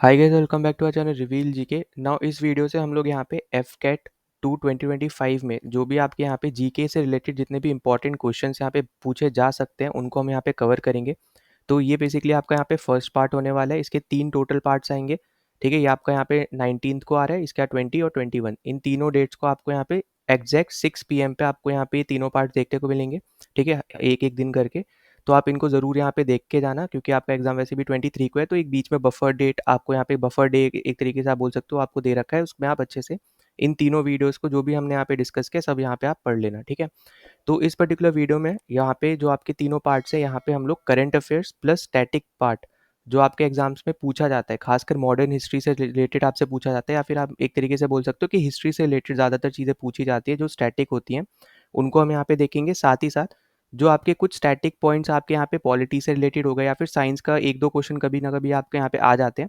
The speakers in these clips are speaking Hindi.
Hi guys, welcome back to our channel reveal GK. Now इस वीडियो से हम लोग यहाँ पे एफकेट 2 2025 में जो भी आपके यहाँ पे जीके से रिलेटेड जितने भी इंपॉर्टेंट क्वेश्चंस यहाँ पे पूछे जा सकते हैं उनको हम यहाँ पे कवर करेंगे। तो ये बेसिकली आपका यहाँ पे फर्स्ट पार्ट होने वाला है। इसके 3 टोटल पार्ट्स आएंगे। ठीक है, ये आपका यहाँ पे 19th को आ रहा है, इसका 20 और 21, इन तीनों डेट्स को आपको यहाँ पे एग्जैक्ट 6 PM पे आपको यहाँ पे ये तीनों पार्ट देखने को मिलेंगे। ठीक है, एक एक दिन करके। तो आप इनको ज़रूर यहाँ पे देख के जाना, क्योंकि आपका एग्जाम वैसे भी 23 को है, तो एक बीच में बफर डेट आपको यहाँ पे बफर डे एक तरीके से आप बोल सकते हो आपको दे रखा है, उसमें आप अच्छे से इन तीनों वीडियोस को जो भी हमने यहाँ पे डिस्कस किया सब यहाँ पे आप पढ़ लेना। ठीक है, तो इस पर्टिकुलर वीडियो में यहाँ पे जो आपके तीनों पार्ट्स है, यहाँ पे हम लोग current affairs plus static part जो आपके एग्जाम्स में पूछा जाता है, खासकर मॉडर्न हिस्ट्री से रिलेटेड आपसे पूछा जाता है, या फिर आप एक तरीके से बोल सकते हो कि हिस्ट्री से रिलेटेड ज़्यादातर चीज़ें पूछी जाती है जो स्टैटिक होती हैं, उनको हम यहाँ पे देखेंगे। साथ ही साथ जो आपके कुछ स्टैटिक पॉइंट्स आपके यहाँ पे पॉलिटी से रिलेटेड हो गए, या फिर साइंस का एक दो क्वेश्चन कभी ना कभी आपके यहाँ पे आ जाते हैं,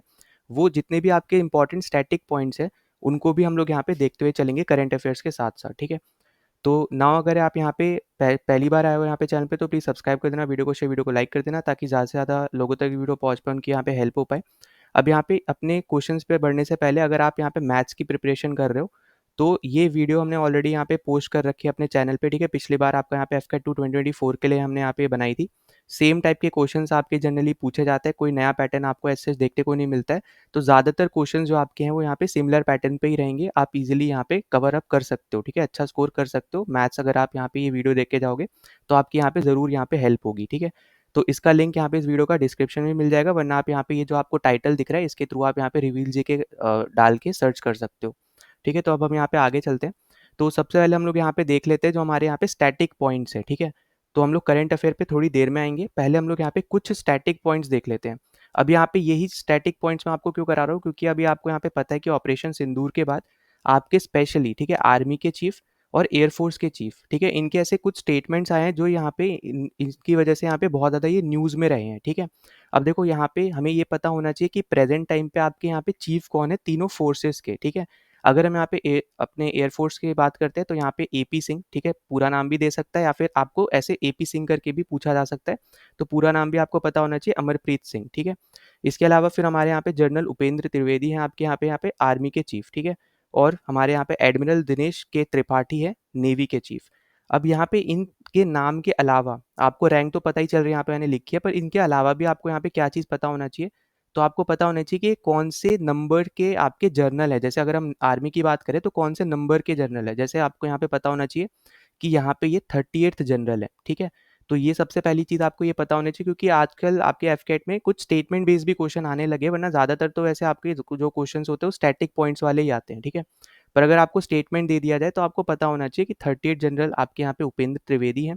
वो जितने भी आपके इंपॉर्टेंट स्टैटिक पॉइंट्स हैं उनको भी हम लोग यहाँ पे देखते हुए चलेंगे करंट अफेयर्स के साथ साथ। ठीक है, तो नाउ अगर आप यहाँ पे पहली बार आए हो यहाँ पे चैनल पे, तो प्लीज़ सब्सक्राइब कर देना, वीडियो को शेयर, वीडियो को लाइक कर देना, ताकि ज़्यादा से ज़्यादा लोगों तक वीडियो पहुँच पाए, उनकी यहाँ पे हेल्प हो पाए। अब यहाँ पे अपने क्वेश्चंस पे बढ़ने से पहले, अगर आप यहाँ पे मैथ्स की प्रिपरेशन कर रहे हो, तो ये वीडियो हमने ऑलरेडी यहाँ पे पोस्ट कर रखी है अपने चैनल पे। ठीक है, पिछली बार आपका यहाँ पे एफकेट 2 2024 के लिए हमने यहाँ पे बनाई थी। सेम टाइप के क्वेश्चंस आपके जनरली पूछे जाते हैं, कोई नया पैटर्न आपको ऐसे देखने को नहीं मिलता है। तो ज़्यादातर क्वेश्चंस जो आपके हैं वो यहाँ पे सिमिलर पैटर्न पे ही रहेंगे, आप इजीली यहाँ पे कवर अप कर सकते हो। ठीक है, अच्छा स्कोर कर सकते हो मैथ्स अगर आप यहाँ पे ये वीडियो देख के जाओगे, तो आपकी यहाँ पे ज़रूर यहाँ पे हेल्प होगी। ठीक है, तो इसका लिंक यहाँ पे इस वीडियो का डिस्क्रिप्शन में मिल जाएगा, वरना आप यहाँ पे ये जो आपको टाइटल दिख रहा है इसके थ्रू आप यहाँ पे रिवील जी के डाल के सर्च कर सकते हो। ठीक है, तो अब हम यहाँ पे आगे चलते हैं। तो सबसे पहले हम लोग यहाँ पे देख लेते हैं जो हमारे यहाँ पे स्टैटिक पॉइंट्स है। ठीक है, तो हम लोग करंट अफेयर पे थोड़ी देर में आएंगे, पहले हम लोग यहाँ पे कुछ स्टैटिक पॉइंट्स देख लेते हैं। अब यहाँ पे यही स्टैटिक पॉइंट्स मैं आपको क्यों करा रहा हूँ, क्योंकि अभी आपको यहाँ पे पता है कि ऑपरेशन सिंदूर के बाद आपके स्पेशली, ठीक है, आर्मी के चीफ और एयरफोर्स के चीफ, ठीक है, इनके ऐसे कुछ स्टेटमेंट्स आए हैं जो यहाँ पे इसकी वजह से यहाँ पे बहुत ज़्यादा ये न्यूज़ में रहे हैं। ठीक है, अब देखो यहाँ पे हमें ये पता होना चाहिए कि प्रेजेंट टाइम पे आपके यहाँ पे चीफ कौन है तीनों फोर्सेस के। ठीक है, अगर हम यहाँ पे अपने एयरफोर्स की बात करते हैं तो यहाँ पे एपी सिंह, ठीक है, पूरा नाम भी दे सकता है, या फिर आपको ऐसे एपी सिंह करके भी पूछा जा सकता है, तो पूरा नाम भी आपको पता होना चाहिए, अमरप्रीत सिंह। ठीक है, इसके अलावा फिर हमारे यहाँ पे जनरल उपेंद्र त्रिवेदी हैं आपके यहाँ पे आर्मी के चीफ। ठीक है, और हमारे यहाँ पे एडमिरल दिनेश के त्रिपाठी है नेवी के चीफ। अब यहाँ पे इनके नाम के अलावा आपको रैंक तो पता ही चल रही है, यहाँ पे मैंने लिखी है, पर इनके अलावा भी आपको यहाँ पे क्या चीज़ पता होना चाहिए, तो आपको पता होना चाहिए कि कौन से नंबर के आपके जर्नल है। जैसे अगर हम आर्मी की बात करें तो कौन से नंबर के जर्नल है, जैसे आपको यहाँ पे पता होना चाहिए कि यहाँ पे ये 38th जनरल है। ठीक है, तो ये सबसे पहली चीज़ आपको ये पता होनी चाहिए, क्योंकि आजकल आपके एफकेट में कुछ स्टेटमेंट बेस्ड भी क्वेश्चन आने लगे, वरना ज़्यादातर तो वैसे आपके जो क्वेश्चन होते हैं वो स्टैटिक पॉइंट्स वाले ही आते हैं। ठीक है, पर अगर आपको स्टेटमेंट दे दिया जाए तो आपको पता होना चाहिए कि 38 जनरल आपके यहाँ पे उपेंद्र त्रिवेदी हैं।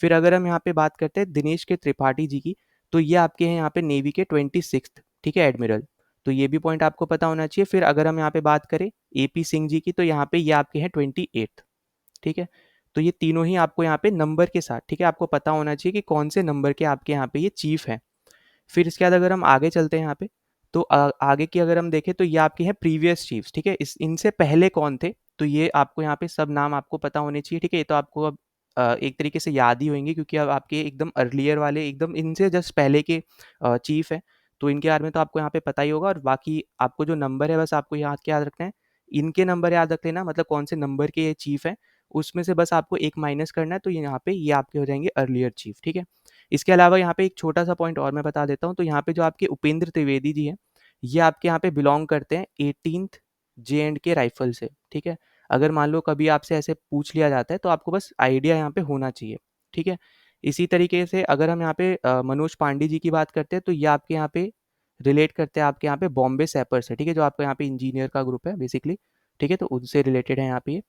फिर अगर हम यहाँ पे बात करते हैं दिनेश के त्रिपाठी जी की, तो ये आपके हैं यहाँ पे नेवी के 26th, ठीक है, एडमिरल, तो ये भी पॉइंट आपको पता होना चाहिए। फिर अगर हम यहाँ पे बात करें एपी सिंह जी की, तो यहाँ पे ये आपके हैं 28th। ठीक है, तो ये तीनों ही आपको यहाँ पे नंबर के साथ, ठीक है, आपको पता होना चाहिए कि कौन से नंबर के आपके यहाँ पे ये चीफ है। फिर इसके बाद अगर हम आगे चलते हैं यहाँ पे, तो आगे की अगर हम देखें तो ये आपके हैं प्रीवियस चीफ्स। ठीक है, इनसे पहले कौन थे, तो ये आपको यहाँ पे सब नाम आपको पता होने चाहिए। ठीक है, ये तो आपको अब एक तरीके से याद ही होंगे, क्योंकि अब आपके एकदम अर्लियर वाले एकदम इनसे जस्ट पहले के चीफ है, तो इनके बारे में तो आपको यहाँ पे पता ही होगा। और बाकी आपको जो नंबर है बस आपको याद क्या याद रखना है, इनके नंबर याद रख लेना, मतलब कौन से नंबर के ये चीफ है, उसमें से बस आपको एक माइनस करना है, तो यहाँ पे ये आपके हो जाएंगे अर्लियर चीफ। ठीक है, इसके अलावा यहाँ पे एक छोटा सा पॉइंट और मैं बता देता हूँ, तो यहाँ पे जो आपके उपेंद्र त्रिवेदी जी हैं, ये आपके यहाँ पे बिलोंग करते हैं 18th J&K राइफल से। ठीक है, अगर मान लो कभी आपसे ऐसे पूछ लिया जाता है तो आपको बस आइडिया यहाँ पे होना चाहिए। ठीक है, इसी तरीके से अगर हम यहाँ पे मनोज पांडे जी की बात करते हैं, तो ये आपके यहाँ पे रिलेट करते हैं आपके यहाँ पे बॉम्बे सैपर से। ठीक है, जो आपका यहाँ पे इंजीनियर का ग्रुप है बेसिकली। ठीक है, तो उनसे रिलेटेड है यहाँ पे ये।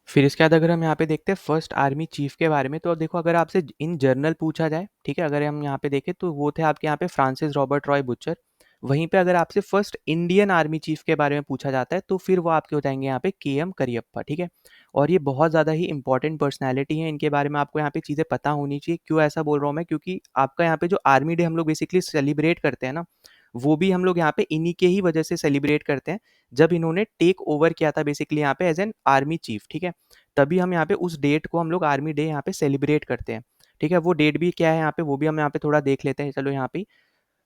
फिर इसके बाद अगर हम यहाँ पे देखते हैं फर्स्ट आर्मी चीफ के बारे में, तो अब देखो अगर आपसे इन जर्नल पूछा जाए, ठीक है, अगर हम यहाँ पे देखें तो वो थे आपके यहाँ पे फ्रांसिस रॉबर्ट रॉय बुचर। वहीं पे अगर आपसे फर्स्ट इंडियन आर्मी चीफ के बारे में पूछा जाता है, तो फिर वो आपके हो जाएंगे यहाँ पे KM करियप्पा। ठीक है, और ये बहुत ज़्यादा ही इंपॉर्टेंट पर्सनैलिटी है, इनके बारे में आपको यहाँ पे चीज़ें पता होनी चाहिए। क्यों ऐसा बोल रहा हूँ मैं, क्योंकि आपका यहाँ पे जो आर्मी डे हम लोग बेसिकली सेलिब्रेट करते हैं ना, वो भी हम लोग यहाँ पे इन्हीं के ही वजह से सेलिब्रेट करते हैं, जब इन्होंने टेक ओवर किया था बेसिकली यहाँ पे एज एन आर्मी चीफ। ठीक है, तभी हम यहाँ पे उस डेट को हम लोग आर्मी डे यहाँ पे सेलिब्रेट करते हैं। ठीक है, वो डेट भी क्या है यहाँ पे, वो भी हम यहाँ पे थोड़ा देख लेते हैं, चलो यहाँ पे।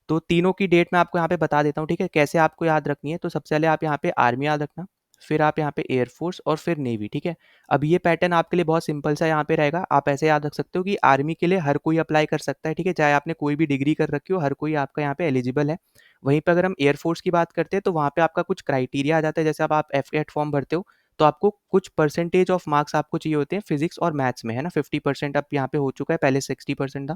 तो तीनों की डेट मैं आपको यहाँ पे बता देता हूँ, ठीक है? कैसे आपको याद रखनी है, तो सबसे पहले आप यहाँ पे आर्मी याद रखना, फिर आप यहाँ पे एयरफोर्स और फिर नेवी, ठीक है? अब ये पैटर्न आपके लिए बहुत सिंपल सा यहाँ पे रहेगा। आप ऐसे याद रख सकते हो कि आर्मी के लिए हर कोई अप्लाई कर सकता है, ठीक है? चाहे आपने कोई भी डिग्री कर रखी हो, हर कोई आपका यहाँ पे एलिजिबल है। वहीं पे अगर हम एयरफोर्स की बात करते हैं तो वहाँ पे आपका कुछ क्राइटेरिया आ जाता है। जैसे अब आप एफ-कैट फॉर्म भरते हो तो आपको कुछ परसेंटेज ऑफ मार्क्स आपको चाहिए होते हैं फिजिक्स और मैथ्स में, है ना? 50% अब यहाँ पे हो चुका है, पहले 60% था।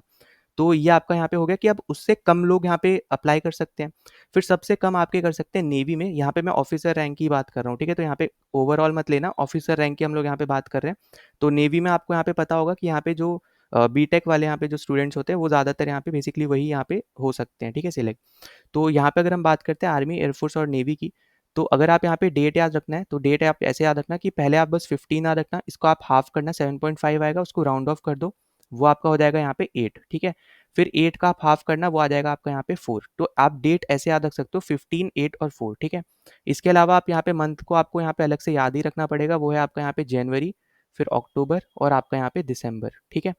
तो ये आपका यहाँ पे हो गया कि अब उससे कम लोग यहाँ पे अप्लाई कर सकते हैं। फिर सबसे कम आपके कर सकते हैं नेवी में। यहाँ पे मैं ऑफिसर रैंक की बात कर रहा हूँ, ठीक है? तो यहाँ पे ओवरऑल मत लेना, ऑफिसर रैंक की हम लोग यहाँ पे बात कर रहे हैं। तो नेवी में आपको यहाँ पे पता होगा कि यहाँ पे जो बीटेक वाले यहाँ पे जो स्टूडेंट्स होते हैं वो ज़्यादातर यहाँ पे बेसिकली वही यहाँ पे हो सकते हैं, ठीक है, सिलेक्ट। तो यहाँ पे अगर हम बात करते हैं आर्मी, एयरफोर्स और नेवी की, तो अगर आप यहाँ पे डेट याद रखना है तो डेट आप ऐसे याद रखना कि पहले आप बस 15 याद रखना, इसको आप हाफ करना, 7.5 आएगा, उसको राउंड ऑफ कर दो, वो आपका हो जाएगा यहाँ पे 8, ठीक है? फिर 8 का आप हाफ करना, वो आ जाएगा आपका यहाँ पे 4। तो आप डेट ऐसे याद रख सकते हो, 15, 8 और 4, ठीक है? इसके अलावा आप यहाँ पे मंथ को आपको यहाँ पे अलग से याद ही रखना पड़ेगा, वो है आपका यहाँ पे जनवरी, फिर अक्टूबर और आपका यहाँ पे दिसंबर, ठीक है?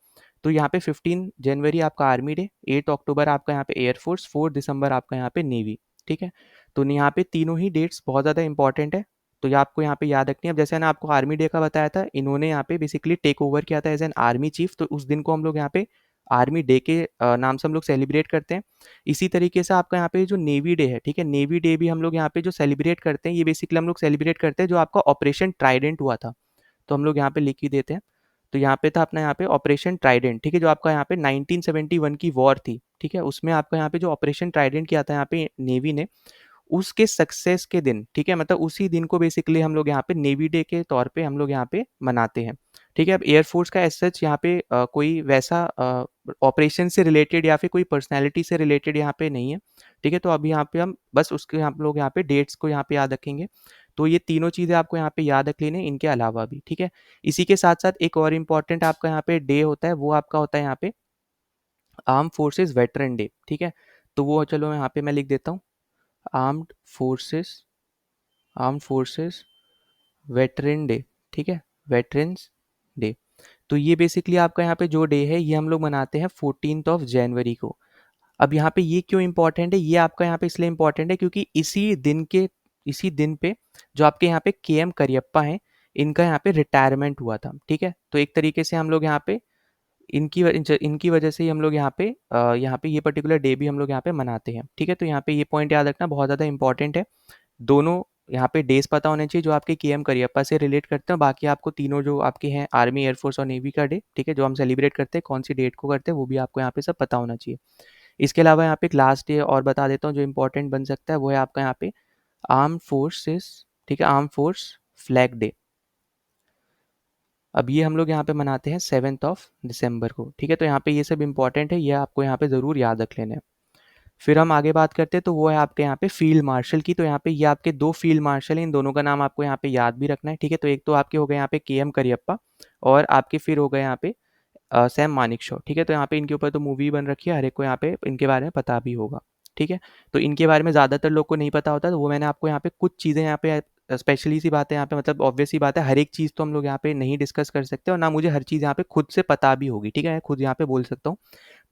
तो यहाँ पे 15 जनवरी आपका आर्मी डे, 8 अक्टूबर आपका यहाँ पे एयरफोर्स, 4 दिसंबर आपका यहाँ पे नेवी, ठीक है? तो यहाँ पे तीनों ही डेट्स बहुत ज़्यादा इंपॉर्टेंट है, तो ये आपको यहाँ पे याद रखनी है। अब जैसे मैंने आपको आर्मी डे का बताया था, इन्होंने यहाँ पे बेसिकली टेक ओवर किया था एज एन आर्मी चीफ, तो उस दिन को हम लोग यहाँ पे आर्मी डे के नाम से हम लोग सेलिब्रेट करते हैं। इसी तरीके से आपका यहाँ पे जो नेवी डे है, ठीक है, नेवी डे भी हम लोग यहाँ पे जो सेलिब्रेट करते हैं, ये बेसिकली हम लोग सेलिब्रेट करते हैं जो आपका ऑपरेशन ट्राइडेंट हुआ था, तो हम लोग यहाँ पे लिख ही देते हैं। तो यहाँ पे था अपना यहाँ पे ऑपरेशन ट्राइडेंट, ठीक है, जो आपका यहाँ पे 1971 की वॉर थी, ठीक है, उसमें आपका यहाँ पे जो ऑपरेशन ट्राइडेंट किया था यहाँ पे नेवी ने, उसके सक्सेस के दिन, ठीक है, मतलब उसी दिन को बेसिकली हम लोग यहाँ पे नेवी डे के तौर पे हम लोग यहाँ पे मनाते हैं, ठीक है। अब एयरफोर्स का एज सच यहाँ पे कोई वैसा ऑपरेशन से रिलेटेड या फिर कोई पर्सनैलिटी से रिलेटेड यहाँ पे नहीं है, ठीक है। तो अभी यहाँ पे हम बस उसके हम लोग यहाँ पे डेट्स को यहाँ पे याद रखेंगे। तो ये तीनों चीज़ें आपको यहाँ पे याद रख लेनी है, इनके अलावा भी, ठीक है। इसी के साथ साथ एक और इम्पॉर्टेंट आपका यहाँ पे डे होता है, वो आपका होता है यहाँ पे आर्म फोर्सेस वेटरन डे, ठीक है। तो वो चलो यहाँ पे मैं लिख देता हूँ, armed forces, arm forces veteran day, ठीक है, वेटरन्स डे। तो ये बेसिकली आपका यहाँ पे जो डे है ये हम लोग मनाते हैं 14th ऑफ जनवरी को। अब यहाँ पे ये क्यों इंपॉर्टेंट है, ये आपका यहाँ पे इसलिए इंपॉर्टेंट है क्योंकि इसी दिन पे जो आपके यहाँ पे के एम करियप्पा हैं, इनका यहाँ पे रिटायरमेंट हुआ था, ठीक है। तो एक तरीके से हम लोग यहाँ पे इनकी वजह से ही हम लोग यहाँ पे ये पर्टिकुलर डे भी हम लोग यहाँ पे मनाते हैं, ठीक है। तो यहाँ पे ये पॉइंट याद रखना बहुत ज़्यादा इंपॉर्टेंट है। दोनों यहाँ पे डेज पता होने चाहिए जो आपके के एम करियप्पा से रिलेट करते हैं, बाकी आपको तीनों जो आपके हैं आर्मी, एयरफोर्स और नेवी का डे, ठीक है, जो हम सेलिब्रेट करते हैं कौन सी डेट को करते हैं वो भी आपको यहाँ पे सब पता होना चाहिए। इसके अलावा यहाँ पे एक लास्ट डे और बता देता हूँ जो इंपॉर्टेंट बन सकता है, वो है आपका यहाँ पे आर्म फोर्सेस, ठीक है, आर्म फोर्स फ्लैग डे। अब ये हम लोग यहाँ पे मनाते हैं 7th ऑफ दिसंबर को, ठीक है। तो यहाँ पे ये सब इंपॉर्टेंट है, ये आपको यहाँ पे ज़रूर याद रख लेना है। फिर हम आगे बात करते हैं तो वो है आपके यहाँ पे फील्ड मार्शल की। तो यहाँ पे ये आपके दो फील्ड मार्शल हैं, इन दोनों का नाम आपको यहाँ पे याद भी रखना है, ठीक है। तो एक तो आपके हो गए यहाँ पे के एम करियप्पा और आपके फिर हो गए यहाँ पे सैम मानेकशॉ, ठीक है। तो यहाँ पे इनके ऊपर तो मूवी बन रखी है, हर एक को यहाँ पे इनके बारे में पता भी होगा, ठीक है। तो इनके बारे में ज़्यादातर लोग को नहीं पता होता, तो वो मैंने आपको यहाँ पे कुछ चीज़ें यहाँ पे स्पेशली सी बात है यहाँ पे, मतलब ऑब्वियस सी बात है, हर एक चीज़ तो हम लोग यहाँ पे नहीं डिस्कस कर सकते और ना मुझे हर चीज़ यहाँ पे खुद से पता भी होगी, ठीक है, मैं खुद यहाँ पे बोल सकता हूँ।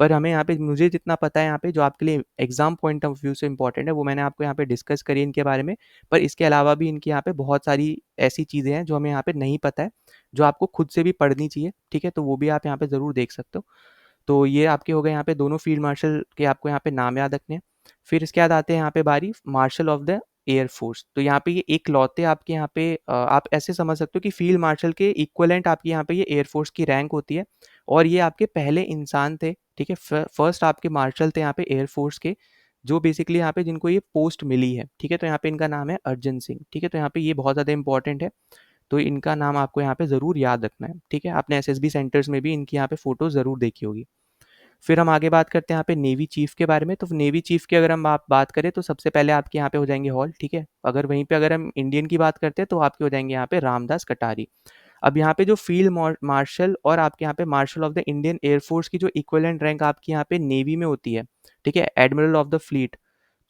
पर हमें यहाँ पे मुझे जितना पता है यहाँ पे जो आपके लिए एग्जाम पॉइंट ऑफ व्यू से इंपॉर्टेंट है वो मैंने आपको यहाँ पे डिस्कस करी इनके बारे में। पर इसके अलावा भी इनके यहाँ पे बहुत सारी ऐसी चीज़ें हैं जो हमें यहाँ पे नहीं पता है, जो आपको खुद से भी पढ़नी चाहिए, ठीक है। तो वो भी आप यहाँ पे ज़रूर देख सकते हो। तो ये आपके हो गए यहाँ पे दोनों फील्ड मार्शल के आपको यहाँ पे नाम याद रखने हैं। फिर इसके बाद आते हैं यहाँ पे बारी marshal of the air force. तो यहाँ पे ये एक लौते आपके यहाँ पे आप ऐसे समझ सकते हो कि फील्ड मार्शल के इक्वलेंट आपके यहाँ पे ये एयर फोर्स की रैंक होती है और ये आपके पहले इंसान थे, ठीक है, फर्स्ट आपके मार्शल थे यहाँ पे एयर फोर्स के, जो बेसिकली यहाँ पे जिनको ये पोस्ट मिली है, ठीक है। तो यहाँ पे इनका नाम है अर्जन सिंह, ठीक है। तो यहाँ पे ये बहुत ज़्यादा इंपॉर्टेंट है, तो इनका नाम आपको यहाँ पे ज़रूर याद रखना है, ठीक है। आपने एसएसबी सेंटर्स में भी इनकी यहाँ पे फोटो ज़रूर देखी होगी। फिर हम आगे बात करते हैं यहाँ पे नेवी चीफ के बारे में। तो नेवी चीफ की अगर हम आप बात करें तो सबसे पहले आपके यहाँ पे हो जाएंगे हॉल, ठीक है। अगर वहीं पे अगर हम इंडियन की बात करते हैं तो आपके हो जाएंगे यहाँ पे रामदास कटारी। अब यहाँ पे जो फील्ड मार्शल और आपके यहाँ पे marshal of the Indian air force की जो इक्वलेंट रैंक आपकी यहाँ पे नेवी में होती है, ठीक है, एडमिरल ऑफ द फ्लीट,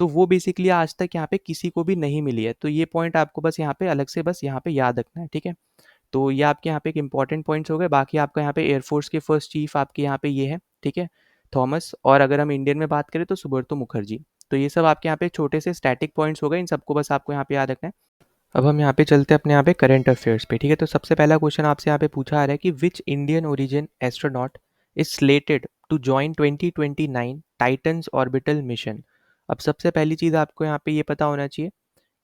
तो वो बेसिकली आज तक यहाँ पे किसी को भी नहीं मिली है। तो ये पॉइंट आपको बस यहाँ पे अलग से बस यहाँ पे याद रखना है, ठीक है। तो ये आपके यहाँ पे एक इंपॉर्टेंट पॉइंट्स हो गए। बाकी आपका यहाँ पे एयरफोर्स के फर्स्ट चीफ आपके यहाँ पे ये है, ठीक है। थॉमस, और अगर हम इंडियन में बात करें तो सुब्रतो मुखर्जी। तो ये सब आपके यहाँ पे छोटे से स्टैटिक पॉइंट्स हो गए, इन सबको बस आपको यहाँ पे याद रखना है। अब हम यहाँ पे चलते हैं अपने यहाँ पे करंट अफेयर्स पे, ठीक है। तो सबसे पहला क्वेश्चन आपसे यहाँ पे पूछा आ रहा है कि which Indian origin astronaut is slated to join 2029 Titans orbital mission. अब सबसे पहली चीज़ आपको यहाँ पे ये पता होना चाहिए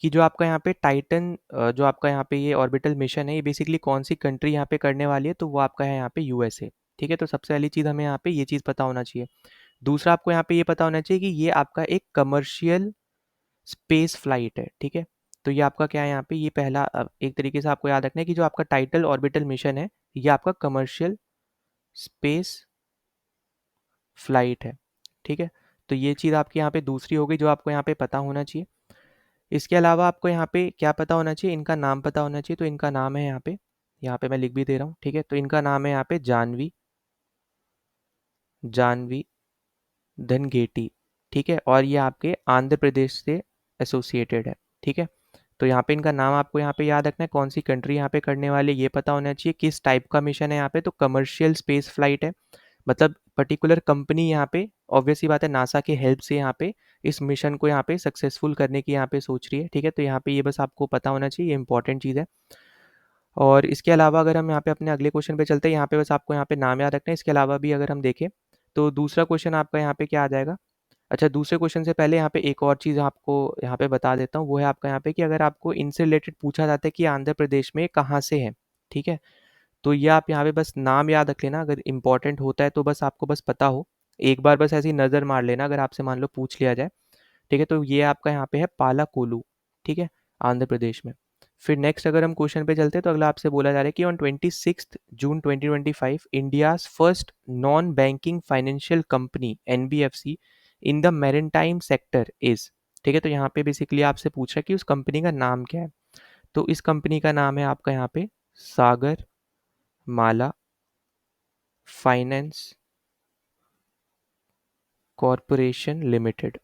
कि जो आपका यहाँ पे टाइटन जो आपका यहाँ पे ये ऑर्बिटल मिशन है, ये बेसिकली कौन सी कंट्री यहाँ पे करने वाली है, तो वो आपका है यहाँ पे यूएसए, ठीक है। तो सबसे पहली चीज़ हमें यहाँ पे ये चीज़ पता होना चाहिए। दूसरा आपको यहाँ पे ये पता होना चाहिए कि ये आपका एक कमर्शियल स्पेस फ्लाइट है, ठीक है। तो ये आपका क्या है यहाँ पे, ये पहला एक तरीके से आपको याद रखना है कि जो आपका टाइटल ऑर्बिटल मिशन है, ये आपका कमर्शियल स्पेस फ्लाइट है, ठीक है। तो ये चीज़ आपकी यहाँ पे दूसरी हो गई जो आपको यहाँ पे पता होना चाहिए। इसके अलावा आपको यहाँ पे क्या पता होना चाहिए, इनका नाम पता होना चाहिए। तो इनका नाम है यहाँ पे मैं लिख भी दे रहा हूँ, ठीक है। तो इनका नाम है यहाँ पे जानवी जानवी धनगेटी, ठीक है। और ये आपके आंध्र प्रदेश से एसोसिएटेड है, ठीक है। तो यहाँ पे इनका नाम आपको यहाँ पे याद रखना है, कौन सी कंट्री यहाँ पे करने वाले ये पता होना चाहिए, किस टाइप का मिशन है यहाँ पे, तो कमर्शियल स्पेस फ्लाइट है। मतलब पर्टिकुलर कंपनी यहाँ पे ऑब्वियस ही बात है नासा के हेल्प से यहाँ पे इस मिशन को यहाँ पे सक्सेसफुल करने की यहाँ पे सोच रही है, ठीक है। तो यहाँ पे ये बस आपको पता होना चाहिए, ये इंपॉर्टेंट चीज़ है। और इसके अलावा अगर हम यहाँ पे अपने अगले क्वेश्चन पे चलते हैं, यहाँ पे बस आपको यहाँ पे नाम याद रखना है। इसके अलावा भी अगर हम देखें तो दूसरा क्वेश्चन आपका यहाँ पे क्या आ जाएगा। अच्छा, दूसरे क्वेश्चन से पहले यहाँ पे एक और चीज़ आपको यहाँ पे बता देता हूँ, वो है आपका यहाँ पे कि अगर आपको इनसे रिलेटेड पूछा जाता है कि आंध्र प्रदेश में कहाँ से है, ठीक है। तो ये आप यहाँ पे बस नाम याद रख लेना, अगर इंपॉर्टेंट होता है तो बस आपको बस पता हो, एक बार बस ऐसी नज़र मार लेना अगर आपसे मान लो पूछ लिया जाए, ठीक है। तो ये आपका यहाँ पे है पालाकोलू, ठीक है, आंध्र प्रदेश में। फिर नेक्स्ट अगर हम क्वेश्चन पे चलते हैं तो अगला आपसे बोला जा रहा है कि on 26 June 2025 India's first non banking financial company NBFC in the maritime sector is, ठीक है। तो यहाँ पे बेसिकली आपसे पूछ रहा है कि उस कंपनी का नाम क्या है। तो इस कंपनी का नाम है आपका यहाँ पे सागर माला फाइनेंस कॉरपोरेशन लिमिटेड,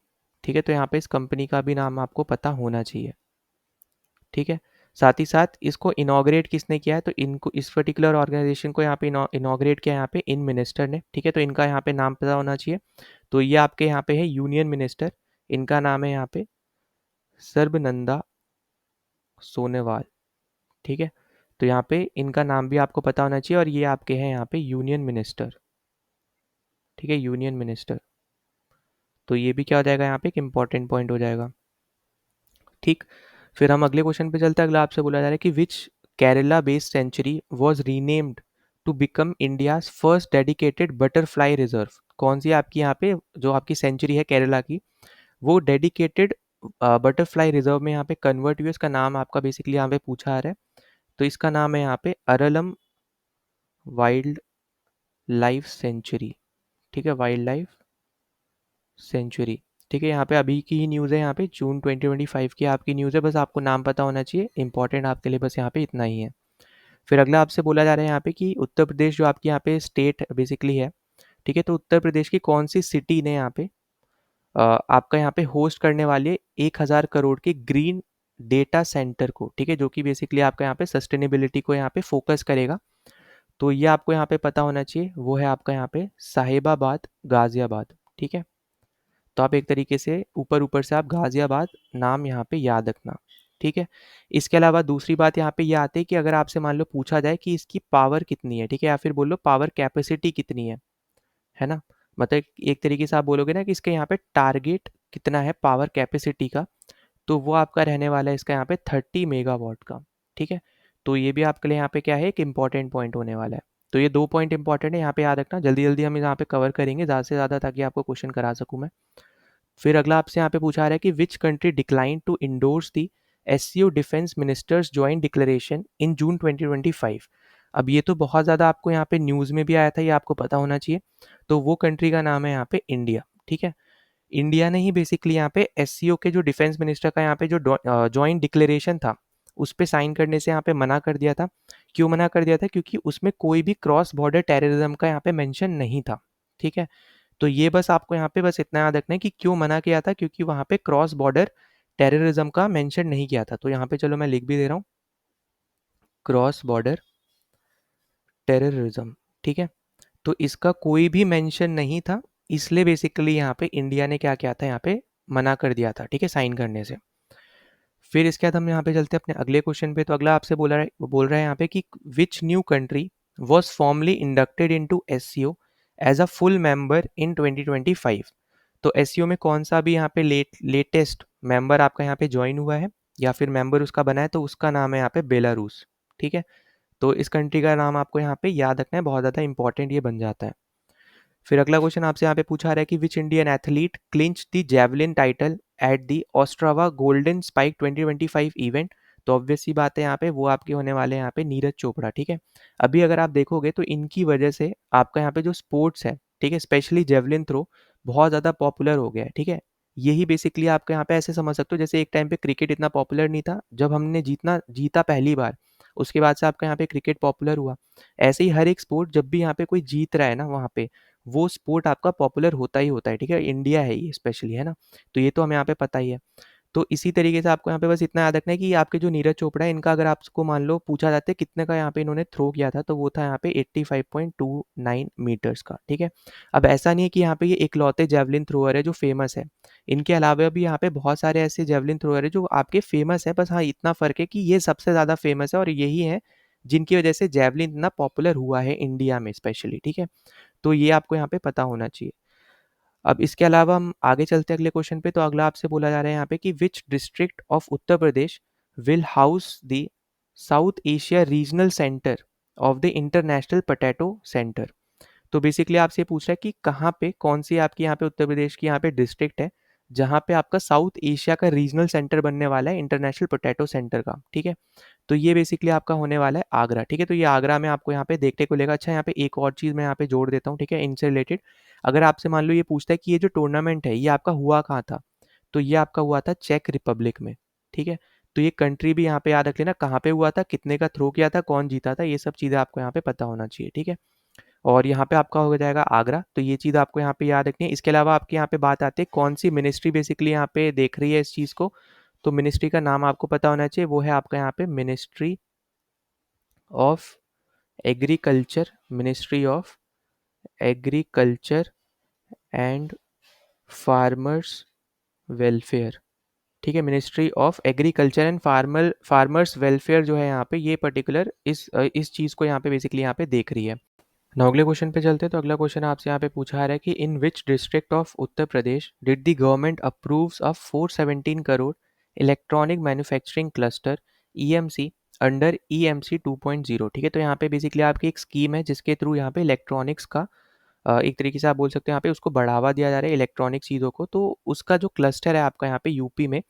ठीक है। तो यहाँ पे इस कंपनी का भी नाम आपको पता होना चाहिए, ठीक है। साथ ही साथ इसको इनॉग्रेट किसने किया है, तो इनको इस पर्टिकुलर ऑर्गेनाइजेशन को यहाँ पे इनॉग्रेट किया यहाँ पे इन मिनिस्टर ने, ठीक है। तो इनका यहाँ पे नाम पता होना चाहिए। तो ये आपके यहाँ पे है यूनियन मिनिस्टर, इनका नाम है यहाँ पे सर्बनंदा सोनेवाल, ठीक है। तो यहाँ पे इनका नाम भी आपको पता होना चाहिए और ये आपके हैं यहाँ पे यूनियन मिनिस्टर, ठीक है, यूनियन मिनिस्टर। तो ये भी क्या हो जाएगा यहाँ पे एक इंपॉर्टेंट पॉइंट हो जाएगा, ठीक। फिर हम अगले क्वेश्चन पे चलते हैं। अगला आपसे बोला जा रहा है कि which Kerala based sanctuary was renamed to become India's first dedicated butterfly reserve. कौन सी आपकी यहाँ पे जो आपकी सेंचुरी है केरला की, वो डेडिकेटेड बटरफ्लाई रिजर्व में यहाँ पे कन्वर्ट हुई, इसका नाम आपका बेसिकली यहाँ पे पूछा आ रहा है। तो इसका नाम है यहाँ पे अरलम वाइल्ड लाइफ सेंचुरी, ठीक है, वाइल्ड लाइफ सेंचुरी, ठीक है। यहाँ पे अभी की ही न्यूज़ है, यहाँ पे जून 2025 की आपकी न्यूज़ है, बस आपको नाम पता होना चाहिए, इंपॉर्टेंट आपके लिए बस यहाँ पे इतना ही है। फिर अगला आपसे बोला जा रहा है यहाँ पे कि उत्तर प्रदेश जो आपकी यहाँ पे स्टेट बेसिकली है, ठीक है। तो उत्तर प्रदेश की कौन सी सिटी ने यहाँ पे आपका यहाँ पे होस्ट करने वाले 1,000 करोड़ के ग्रीन डेटा सेंटर को, ठीक है, जो कि बेसिकली आपका यहाँ पे सस्टेनेबिलिटी को यहाँ पे फोकस करेगा। तो ये आपको यहाँ पे पता होना चाहिए, वो है आपका यहाँ पे साहिबाबाद गाजियाबाद, ठीक है। तो आप एक तरीके से ऊपर ऊपर से आप गाजियाबाद नाम यहाँ पे याद रखना, ठीक है। इसके अलावा दूसरी बात यहाँ पे ये आती है कि अगर आपसे मान लो पूछा जाए कि इसकी पावर कितनी है, ठीक है, या फिर बोलो पावर कैपेसिटी कितनी है ना। मतलब एक तरीके से आप बोलोगे ना कि इसके यहाँ पे टारगेट कितना है पावर कैपेसिटी का, तो वो आपका रहने वाला है इसका यहाँ पे 30 मेगावाट का, ठीक है। तो ये भी आपके लिए यहाँ पे क्या है एक इंपॉर्टेंट पॉइंट होने वाला है। तो ये दो पॉइंट इंपॉर्टेंट है, यहाँ पे याद रखना, जल्दी जल्दी हम यहाँ पे कवर करेंगे ज़्यादा से ज़्यादा ताकि आपको क्वेश्चन करा सकूँ मैं। फिर अगला आपसे यहाँ पे पूछा रहा है कि which country decline to endorse the SCO defence ministers joint declaration in June 2025। अब ये तो बहुत ज़्यादा आपको यहाँ पे न्यूज़ में भी आया था, ये आपको पता होना चाहिए। तो वो कंट्री का नाम है यहाँ पे इंडिया, ठीक है। इंडिया ने ही बेसिकली यहाँ पे एससीओ के जो डिफेंस मिनिस्टर का यहाँ पे जो ज्वाइंट डिक्लेरेशन था उस पे साइन करने से यहाँ पे मना कर दिया था। क्यों मना कर दिया था, क्योंकि उसमें कोई भी क्रॉस बॉर्डर टेररिज्म का यहाँ पे मेंशन नहीं था, ठीक है। तो ये बस आपको यहाँ पे बस इतना याद रखना है कि क्यों मना किया था, क्योंकि वहाँ पे क्रॉस बॉर्डर टेररिज्म का मेंशन नहीं किया था। तो यहाँ पे चलो मैं लिख भी दे रहा हूँ, क्रॉस बॉर्डर टेररिज्म, ठीक है। तो इसका कोई भी मेंशन नहीं था, इसलिए बेसिकली यहाँ पे इंडिया ने क्या किया था, यहाँ पे मना कर दिया था, ठीक है, साइन करने से। फिर इसके बाद हम यहाँ पे चलते हैं अपने अगले क्वेश्चन पे। तो अगला आपसे बोल रहा है यहाँ पे कि which new country was formally inducted into SCO as a full member in 2025। तो एससीओ में कौन सा भी यहाँ पे लेटेस्ट मेंबर आपका यहाँ पे ज्वाइन हुआ है या फिर मेंबर उसका बना है, तो उसका नाम है यहाँ पे बेलारूस, ठीक है। तो इस कंट्री का नाम आपको यहाँ पे याद रखना है, बहुत ज़्यादा इंपॉर्टेंट ये बन जाता है। फिर अगला क्वेश्चन आपसे यहाँ पे पूछा रहा है कि which Indian athlete clinch the javelin title at the Ostrava golden spike 2025 event. तो ऑब्वियस सी बात है यहाँ पे वो आपके होने वाले हैं यहाँ पे नीरज चोपड़ा, ठीक है। अभी अगर आप देखोगे तो इनकी वजह से आपका यहाँ पे जो स्पोर्ट्स है, ठीक है, स्पेशली जेवलिन थ्रो बहुत ज़्यादा पॉपुलर हो गया है, ठीक है। यही बेसिकली आपका यहाँ पे ऐसे समझ सकते हो जैसे एक टाइम पे क्रिकेट इतना पॉपुलर नहीं था, जब हमने जीता पहली बार, उसके बाद से आपका यहाँ पे क्रिकेट पॉपुलर हुआ। ऐसे ही हर एक स्पोर्ट जब भी यहाँ पे कोई जीत रहा है ना, वहाँ पे वो स्पोर्ट आपका पॉपुलर होता ही होता है, ठीक है। इंडिया है ये स्पेशली, है ना। तो ये तो हमें यहाँ पे पता ही है। तो इसी तरीके से आपको यहाँ पे बस इतना याद रखना है कि आपके जो नीरज चोपड़ा है, इनका अगर आपको मान लो पूछा जाता है कितने का यहाँ पे इन्होंने थ्रो किया था, तो वो था यहाँ पे 85.29 मीटर्स का, ठीक है। अब ऐसा नहीं है कि यहाँ पे ये इकलौते जेवलिन थ्रोअर है जो फेमस है। इनके अलावा भी यहाँ पे बहुत सारे ऐसे जेवलिन थ्रोअर है जो आपके फेमस है, बस हाँ इतना फर्क है कि ये सबसे ज़्यादा फेमस है और यही है जिनकी वजह से जेवलिन इतना पॉपुलर हुआ है इंडिया में स्पेशली, ठीक है। तो ये आपको यहाँ पे पता होना चाहिए। अब इसके अलावा हम आगे चलते हैं अगले क्वेश्चन पे। तो अगला आपसे बोला जा रहा है यहाँ पे कि विच district of Uttar Pradesh will house the south Asia regional centre of the international potato centre. तो बेसिकली आपसे पूछ रहा है कि कहाँ पे, कौन सी आपकी यहाँ पे उत्तर प्रदेश की यहाँ पे डिस्ट्रिक्ट है जहाँ पे आपका साउथ एशिया का रीजनल सेंटर बनने वाला है इंटरनेशनल पोटैटो सेंटर का, ठीक है। तो ये बेसिकली आपका होने वाला है आगरा, ठीक है। तो ये आगरा में आपको यहाँ पे देखने को मिलेगा। अच्छा, यहाँ पे एक और चीज़ मैं यहाँ पे जोड़ देता हूँ, ठीक है, इनसे रिलेटेड। अगर आपसे मान लो ये पूछता है कि ये जो टूर्नामेंट है ये आपका हुआ कहाँ था, तो ये आपका हुआ था चेक रिपब्लिक में, ठीक है। तो ये कंट्री भी यहाँ पे याद रख लेना, कहाँ पे हुआ था, कितने का थ्रो किया था, कौन जीता था, ये सब चीज़ें आपको यहाँ पे पता होना चाहिए, ठीक है। और यहाँ पे आपका हो जाएगा आगरा, तो ये चीज़ आपको यहाँ पे याद रखनी है। इसके अलावा आपके यहाँ पे बात आती है कौन सी मिनिस्ट्री बेसिकली यहाँ पे देख रही है इस चीज़ को। तो मिनिस्ट्री का नाम आपको पता होना चाहिए, वो है आपका यहाँ पे ministry of agriculture, ministry of agriculture and farmers welfare, ठीक है। Ministry of agriculture and farmers welfare जो है यहाँ पे, ये पर्टिकुलर इस चीज़ को यहाँ पे बेसिकली यहाँ पे देख रही है। नाउ अगले क्वेश्चन पे चलते हैं। तो अगला क्वेश्चन आपसे यहाँ पे पूछा आ रहा है कि in which district of Uttar Pradesh did the government approves of 417 crore electronic manufacturing cluster EMC under EMC 2.0, ठीक है। तो यहाँ पे बेसिकली आपकी एक स्कीम है जिसके थ्रू यहाँ पे इलेक्ट्रॉनिक्स का एक तरीके से आप बोल सकते हैं यहाँ पे उसको बढ़ावा दिया जा रहा है इलेक्ट्रॉनिक चीज़ों को। तो उसका जो क्लस्टर है आपका यहाँ पे यूपी में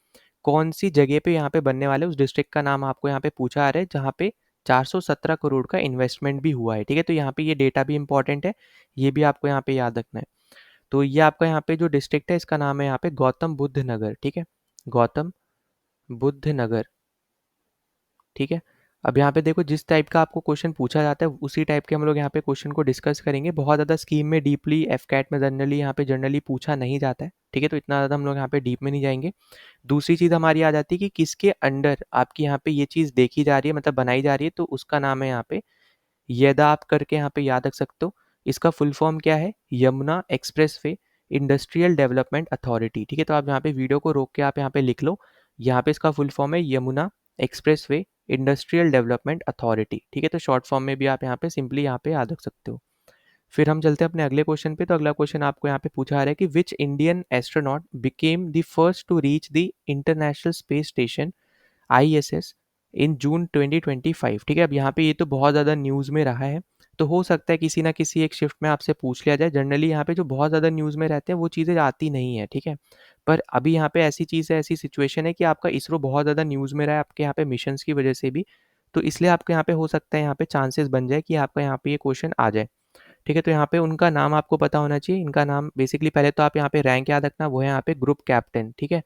कौन सी जगह पे यहाँ पे बनने वाले, उस डिस्ट्रिक्ट का नाम आपको यहाँ पे पूछा आ रहा है जहाँ पे 417 करोड़ का इन्वेस्टमेंट भी हुआ है, ठीक है। तो यहाँ पे ये डेटा भी इंपॉर्टेंट है, ये भी आपको यहाँ पे याद रखना है। तो ये आपका यहाँ पे जो डिस्ट्रिक्ट है इसका नाम है यहाँ पे गौतम बुद्ध नगर, ठीक है, गौतम बुद्ध नगर, ठीक है। अब यहाँ पे देखो जिस टाइप का आपको क्वेश्चन पूछा जाता है उसी टाइप के हम लोग यहाँ पे क्वेश्चन को डिस्कस करेंगे। बहुत ज़्यादा स्कीम में डीपली एफकैट में जनरली पूछा नहीं जाता है, ठीक है। तो इतना ज़्यादा हम लोग यहाँ पे डीप में नहीं जाएंगे। दूसरी चीज़ हमारी आ जाती है कि किसके अंडर आपकी यहाँ पे ये चीज़ देखी जा रही है, मतलब बनाई जा रही है, तो उसका नाम है यहाँ पे यदा, आप करके यहाँ पे याद रख सकते हो। इसका फुल फॉर्म क्या है, Yamuna expressway industrial development authority, ठीक है। तो आप यहाँ पे वीडियो को रोक के आप यहाँ पे लिख लो, यहाँ पे इसका फुल फॉर्म है Yamuna expressway industrial development authority, ठीक है। तो शॉर्ट फॉर्म में भी आप यहाँ पे सिंपली यहाँ पे याद रख सकते हो। फिर हम चलते हैं अपने अगले क्वेश्चन पे। तो अगला क्वेश्चन आपको यहाँ पे पूछा आ रहा है कि which Indian astronaut became the first to reach the International Space Station ISS in June 2025, ठीक है। अब यहाँ पे ये तो बहुत ज़्यादा न्यूज़ में रहा है, तो हो सकता है किसी ना किसी एक शिफ्ट में आपसे पूछ लिया जाए। जनरली यहाँ पे जो बहुत ज़्यादा न्यूज़ में रहते हैं वो चीज़ें आती नहीं है, ठीक है। पर अभी यहाँ पे ऐसी चीज़ है, ऐसी सिचुएशन है कि आपका इसरो बहुत ज़्यादा न्यूज़ में रहा है आपके यहाँ पे मिशंस की वजह से भी, तो इसलिए आपके यहाँ पे हो सकता है यहाँ पे चांसेस बन जाए कि आपका यहाँ पे ये क्वेश्चन आ जाए, ठीक है। तो यहाँ पे उनका नाम आपको पता होना चाहिए। इनका नाम बेसिकली पहले तो आप यहाँ पे रैंक याद रखना, वो है यहाँ पे ग्रुप कैप्टन, ठीक है।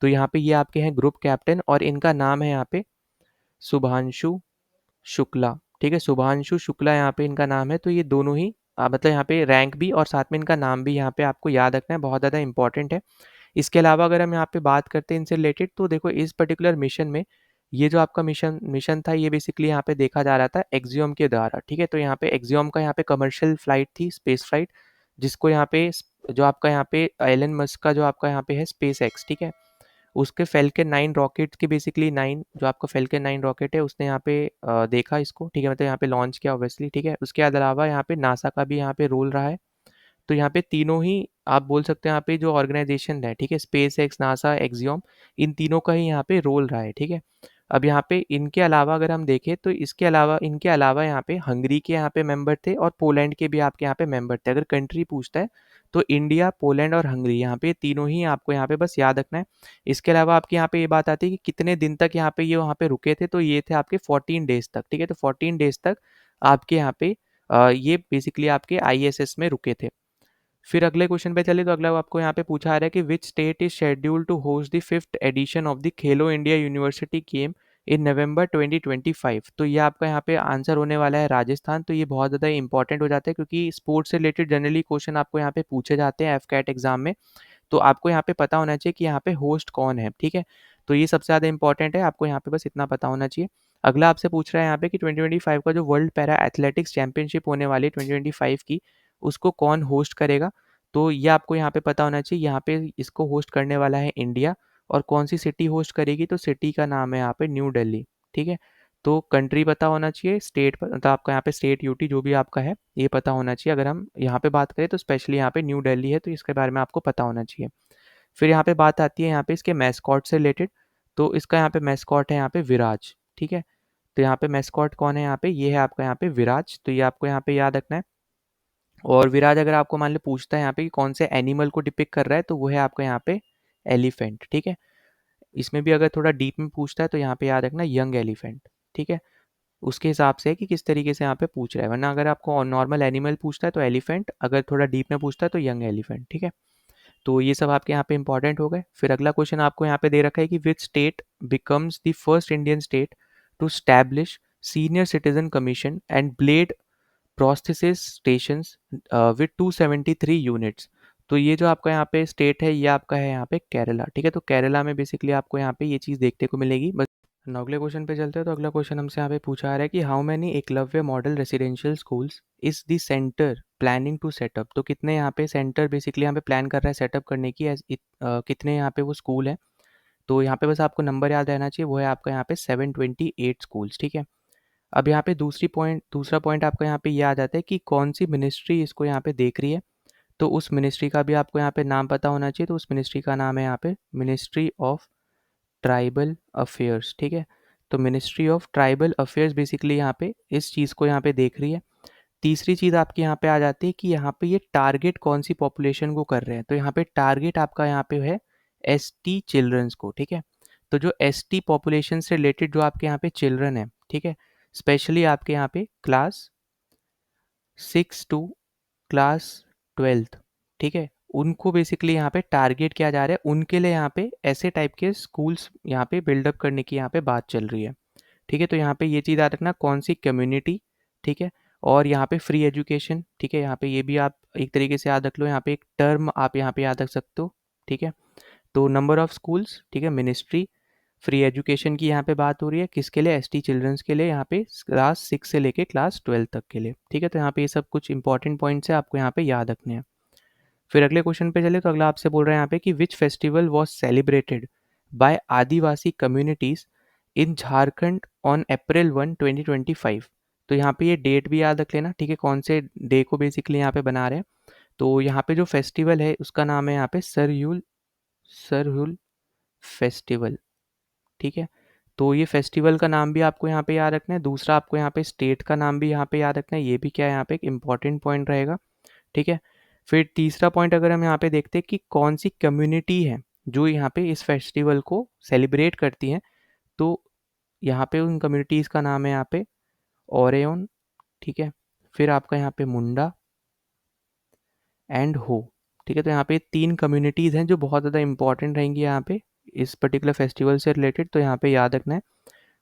तो यहाँ पे ये आपके हैं ग्रुप कैप्टन और इनका नाम है यहाँ पे शुभांशु शुक्ला, ठीक है। शुभांशु शुक्ला यहाँ पे इनका नाम है। तो ये दोनों ही मतलब यहाँ पे रैंक भी और साथ में इनका नाम भी यहाँ पे आपको याद रखना है, बहुत ज़्यादा इंपॉर्टेंट है। इसके अलावा अगर हम यहाँ पे बात करते हैं इनसे रिलेटेड, तो देखो इस पर्टिकुलर मिशन में ये जो आपका मिशन था ये बेसिकली यहाँ पे देखा जा रहा था एक्सियोम के द्वारा, ठीक है। तो यहाँ पे एक्सियोम का यहाँ पे कमर्शियल फ्लाइट थी, स्पेस फ्लाइट, जिसको यहाँ पे जो आपका यहाँ पे एलन मस्क का जो आपका यहाँ पे है स्पेस एक्स, ठीक है, उसके फेल्कन 9 रॉकेट की बेसिकली 9 जो आपका फेल्कन 9 रॉकेट है उसने यहाँ पे देखा इसको, ठीक है, मतलब यहाँ पे लॉन्च किया ऑब्वियसली, ठीक है। उसके अलावा यहाँ पे नासा का भी यहाँ पे रोल रहा है। तो यहाँ पे तीनों ही आप बोल सकते हैं यहाँ पे जो ऑर्गेनाइजेशन है, ठीक है, स्पेस एक्स, नासा, एक्सियोम, इन तीनों का ही यहाँ पे रोल रहा है, ठीक है। अब यहाँ पे इनके अलावा अगर हम देखें तो इसके अलावा इनके अलावा यहाँ पे हंगरी के यहाँ पे मेंबर थे और पोलैंड के भी आपके यहाँ पे मेंबर थे। अगर कंट्री पूछता है तो इंडिया, पोलैंड और हंगरी, यहाँ पे तीनों ही आपको यहाँ पे बस याद रखना है। इसके अलावा आपके यहाँ पे ये बात आती है कि कितने दिन तक यहाँ पे ये वहाँ पे रुके थे, तो ये थे आपके 14 डेज तक, ठीक है। तो 14 डेज तक आपके यहाँ पे ये बेसिकली आपके आईएसएस में रुके थे। फिर अगले क्वेश्चन पे चले तो अगला आपको यहाँ पे पूछा आ रहा है कि which state is scheduled to host the 5th edition of the Khelo India university game in November 2025। तो ये आपका यहाँ पे आंसर होने वाला है राजस्थान। तो ये बहुत ज़्यादा इंपॉर्टेंट हो जाता है क्योंकि स्पोर्ट्स से रिलेटेड जनरली क्वेश्चन आपको यहाँ पे पूछे जाते हैं एफकैट एग्जाम में। तो आपको यहाँ पे पता होना चाहिए कि यहाँ पे होस्ट कौन है, ठीक है। तो ये सबसे ज़्यादा इंपॉर्टेंट है, आपको यहाँ पे बस इतना पता होना चाहिए। अगला आपसे पूछ रहा है यहाँ पे कि 2025 का जो वर्ल्ड पैरा एथलेटिक्स चैंपियनशिप होने वाली है 2025 की, उसको कौन होस्ट करेगा। तो ये आपको यहाँ पे पता होना चाहिए, यहाँ पे इसको होस्ट करने वाला है इंडिया। और कौन सी सिटी होस्ट करेगी, तो सिटी का नाम है यहाँ पे न्यू दिल्ली, ठीक है। तो कंट्री पता होना चाहिए, स्टेट मतलब आपका यहाँ पे स्टेट यूटी जो भी आपका है ये पता होना चाहिए। अगर हम यहाँ पे बात करें तो स्पेशली यहाँ पे न्यू दिल्ली है, तो इसके बारे में आपको पता होना चाहिए। फिर यहाँ पे बात आती है यहाँ पे इसके मैस्कॉट से रिलेटेड। तो इसका यहाँ पे मैस्कॉट है यहाँ पे विराज, ठीक है। तो यहाँ पे मैस्कॉट कौन है यहाँ पे, ये है आपका यहाँ पे विराज। तो ये आपको यहाँ पे याद रखना है। और विराज अगर आपको मान लो पूछता है यहाँ पे कि कौन से एनिमल को डिपिक्ट कर रहा है, तो वो है आपका यहाँ पे एलिफेंट, ठीक है। इसमें भी अगर थोड़ा डीप में पूछता है तो यहाँ पे याद रखना यंग एलिफेंट, ठीक है। उसके हिसाब से है कि किस तरीके से यहाँ पे पूछ रहा है, वरना अगर आपको नॉर्मल एनिमल पूछता है तो एलिफेंट, अगर थोड़ा डीप में पूछता है तो यंग एलिफेंट, ठीक है। तो ये सब आपके यहाँ पे इंपॉर्टेंट हो गए। फिर अगला क्वेश्चन आपको यहाँ पे दे रखा है कि which state becomes the first Indian state to establish senior citizen commission and blade prosthesis stations with 273 units. तो ये जो आपका यहाँ पे स्टेट है ये आपका है यहाँ पे केरला, ठीक है। तो केरला में बेसिकली आपको यहाँ पे ये चीज़ देखने को मिलेगी। बस अगले क्वेश्चन पे चलते हैं। तो अगला क्वेश्चन हमसे यहाँ पे पूछा आ रहा है कि how many Eklavya model residential schools is the centre planning to setup. तो कितने यहाँ पे सेंटर बेसिकली यहाँ पे प्लान कर रहा है सेटअप करने की, कितने यहाँ पे वो स्कूल है। तो यहाँ पे बस आपको नंबर याद रहना चाहिए, वो है आपका यहाँ पे 728 स्कूल्स, ठीक है। अब यहाँ पे दूसरा पॉइंट आपका यहाँ पे ये आ जाता है कि कौन सी मिनिस्ट्री इसको यहाँ पे देख रही है। तो उस मिनिस्ट्री का भी आपको यहाँ पे नाम पता होना चाहिए। तो उस मिनिस्ट्री का नाम है यहाँ पे मिनिस्ट्री ऑफ ट्राइबल अफेयर्स, ठीक है। तो ministry of tribal affairs basically यहाँ पे इस चीज़ को यहाँ पे देख रही है। तीसरी चीज़ आपकी यहाँ पे आ जाती है कि यहाँ पे ये टारगेट कौन सी पॉपुलेशन को कर रहे हैं। तो यहाँ पे टारगेट आपका यहाँ पे है एसटी चिल्ड्रंस को, ठीक है। तो जो एसटी पॉपुलेशन से रिलेटेड जो आपके यहाँ पे चिल्ड्रन है, ठीक है, स्पेशली आपके यहाँ पे क्लास 6 टू क्लास 12th, ठीक है, उनको बेसिकली यहाँ पे टारगेट किया जा रहा है। उनके लिए यहाँ पे ऐसे टाइप के स्कूल्स यहाँ पे बिल्डअप करने की यहाँ पे बात चल रही है, ठीक है। तो यहाँ पे ये चीज़ याद रखना कौन सी कम्युनिटी, ठीक है। और यहाँ पे फ्री एजुकेशन, ठीक है, यहाँ पे ये भी आप एक तरीके से याद रख लो। यहाँ पे एक टर्म आप यहाँ पे याद रख सकते हो, ठीक है। तो नंबर ऑफ स्कूल्स, ठीक है, मिनिस्ट्री, फ्री एजुकेशन की यहाँ पे बात हो रही है किसके लिए, एसटी चिल्ड्रंस के लिए, यहाँ पे क्लास 6 से लेके क्लास 12 तक के लिए, ठीक है। तो यहाँ पे ये सब कुछ इंपॉर्टेंट पॉइंट्स है आपको यहाँ पे याद रखने हैं। फिर अगले क्वेश्चन पे चले तो अगला आपसे बोल रहे हैं यहाँ पे कि which festival was celebrated by Adivasi communities in Jharkhand on April 1, 2025। तो यहाँ पे ये डेट भी याद रख लेना, ठीक है, कौन से डे को बेसिकली यहाँ पे बना रहे हैं। तो यहाँ पे जो फेस्टिवल है उसका नाम है यहाँ पे सरहुल सरहुल फेस्टिवल, ठीक है। तो ये फेस्टिवल का नाम भी आपको यहाँ पे याद रखना है। दूसरा आपको यहाँ पे स्टेट का नाम भी यहाँ पे याद रखना है, ये भी क्या है यहाँ पे एक इंपॉर्टेंट पॉइंट रहेगा, ठीक है। फिर तीसरा पॉइंट अगर हम यहाँ पे देखते हैं कि कौन सी कम्युनिटी है जो यहाँ पे इस फेस्टिवल को सेलिब्रेट करती है, तो यहाँ पे उन कम्युनिटीज़ का नाम है यहाँ पे ओरेयन, ठीक है। फिर आपका यहाँ पे मुंडा एंड हो, ठीक है। तो यहाँ पे 3 कम्युनिटीज़ हैं जो बहुत ज़्यादा इंपॉर्टेंट रहेंगी यहाँ पे इस पर्टिकुलर फेस्टिवल से रिलेटेड, तो यहाँ पे याद रखना है।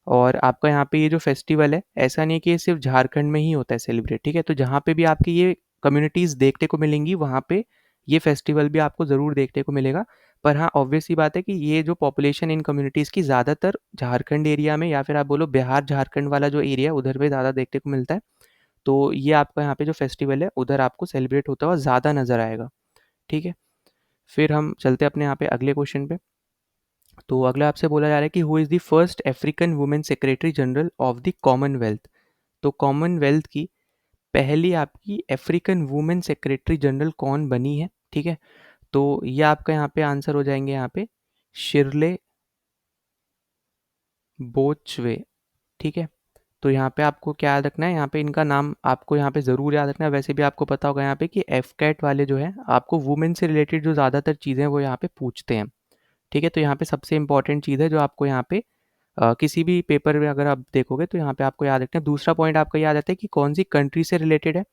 और आपका यहाँ पे ये जो फेस्टिवल है ऐसा नहीं है कि ये सिर्फ झारखंड में ही होता है सेलिब्रेट, ठीक है। तो जहाँ पे भी आपकी ये कम्युनिटीज़ देखने को मिलेंगी वहाँ पे ये फेस्टिवल भी आपको ज़रूर देखने को मिलेगा। पर हाँ ऑब्वियस सी बात है कि ये जो पॉपुलेशन इन कम्युनिटीज़ की ज़्यादातर झारखंड एरिया में या फिर आप बोलो बिहार झारखंड वाला जो एरिया है उधर पे ज़्यादा देखने को मिलता है। तो ये आपका यहाँ पे जो फेस्टिवल है उधर आपको सेलिब्रेट होता हुआ ज़्यादा नज़र आएगा, ठीक है। फिर हम चलते हैं अपने यहाँ पे अगले क्वेश्चन पे। तो अगला आपसे बोला जा रहा है कि who is the first African women secretary general of the Commonwealth. तो कॉमनवेल्थ की पहली आपकी अफ्रीकन वुमेन सेक्रेटरी जनरल कौन बनी है, ठीक है। तो ये आपका यहाँ पे आंसर हो जाएंगे यहाँ पे शिरले बोचवे, ठीक है। तो यहाँ पे आपको क्या याद रखना है, यहाँ पे इनका नाम आपको यहाँ पे ज़रूर याद रखना है। वैसे भी आपको पता होगा यहाँ पे कि एफ कैट वाले जो है आपको वुमेन से रिलेटेड जो ज़्यादातर चीज़ें हैं वो यहाँ पे पूछते हैं, ठीक है। तो यहाँ पे सबसे इंपॉर्टेंट चीज़ है जो आपको यहाँ पे किसी भी पेपर में अगर आप देखोगे तो यहाँ पे आपको याद रखना है। दूसरा पॉइंट आपका याद आता है कि कौन सी कंट्री से रिलेटेड है।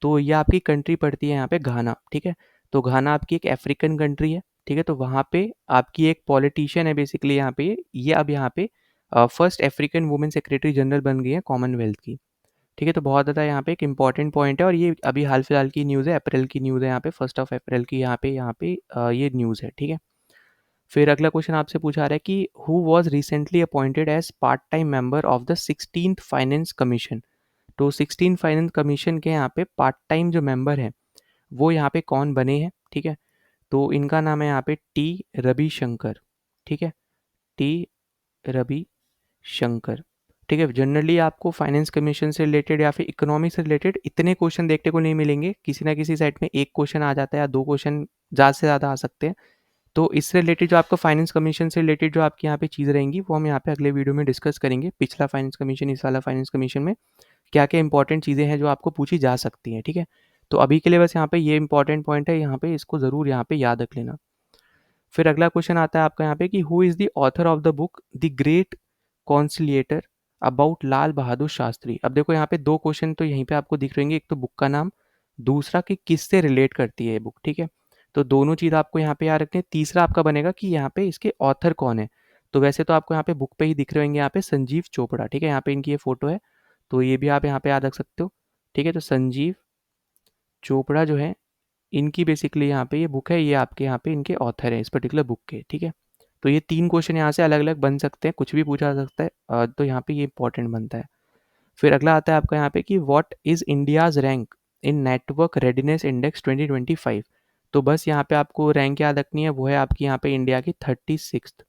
तो ये आपकी कंट्री पड़ती है यहाँ पे घाना, ठीक है। तो घाना आपकी एक अफ्रीकन कंट्री है, ठीक है। तो वहाँ पे आपकी एक पॉलिटिशियन है बेसिकली यहाँ पे, ये अब यहाँ पे first African women secretary general बन गई है कॉमनवेल्थ की, ठीक है। तो बहुत ज़्यादा यहाँ पे एक इंपॉर्टेंट पॉइंट है और ये अभी हाल फिलहाल की न्यूज़ है, अप्रैल की न्यूज़ है यहाँ पे, 1 अप्रैल की यहाँ पे ये न्यूज़ है, ठीक है। फिर अगला क्वेश्चन आपसे पूछा रहा है कि who was recently appointed as part time member of the 16th finance commission. तो 16 फाइनेंस कमीशन के यहाँ पे पार्ट टाइम जो मेंबर हैं वो यहाँ पे कौन बने हैं, ठीक है। तो इनका नाम है यहाँ पे टी रविशंकर, ठीक है, टी रविशंकर, ठीक है। जनरली आपको फाइनेंस कमीशन से रिलेटेड या फिर इकोनॉमी से रिलेटेड इतने क्वेश्चन देखने को नहीं मिलेंगे, किसी ना किसी साइड में एक क्वेश्चन आ जाता है या दो क्वेश्चन ज़्यादा से ज़्यादा आ सकते हैं। तो इससे रिलेटेड जो आपका फाइनेंस कमीशन से रिलेटेड जो आपकी यहाँ पे चीज़ रहेंगी वो हम यहाँ पे अगले वीडियो में डिस्कस करेंगे। पिछला फाइनेंस कमीशन, इस वाला फाइनेंस कमीशन में क्या क्या इंपॉर्टेंट चीज़ें हैं जो आपको पूछी जा सकती हैं, ठीक है। तो अभी के लिए बस यहाँ पे ये इंपॉर्टेंट पॉइंट है, यहाँ पे इसको ज़रूर यहाँ पे याद रख लेना। फिर अगला क्वेश्चन आता है आपका यहाँ पे कि who is the author of the book the Great Conciliator about Lal Bahadur Shastri. अब देखो यहाँ पे दो क्वेश्चन तो यहीं पे आपको दिख रहे होंगे, एक तो बुक का नाम, दूसरा कि किससे रिलेट करती है ये बुक, ठीक है। तो दोनों चीज़ आपको यहाँ पे याद रखनी है। तीसरा आपका बनेगा कि यहाँ पे इसके ऑथर कौन है। तो वैसे तो आपको यहाँ पे बुक पे ही दिख रहे होंगे यहाँ पे संजीव चोपड़ा, ठीक है। यहाँ पे इनकी ये फोटो है, तो ये भी आप यहाँ पे याद रख सकते हो, ठीक है। तो संजीव चोपड़ा जो है इनकी बेसिकली यहाँ पे ये बुक है, ये आपके यहाँ पे इनके ऑथर है इस पर्टिकुलर बुक के, ठीक है। तो ये 3 क्वेश्चन यहाँ से अलग-अलग बन सकते हैं, कुछ भी पूछा जा सकता है, तो यहाँ पे ये इंपॉर्टेंट बनता है। फिर अगला आता है आपका यहाँ पे कि what is India's rank in network readiness index 2025। तो बस यहाँ पे आपको रैंक याद रखनी है, वो है आपकी यहाँ पे इंडिया की 36th,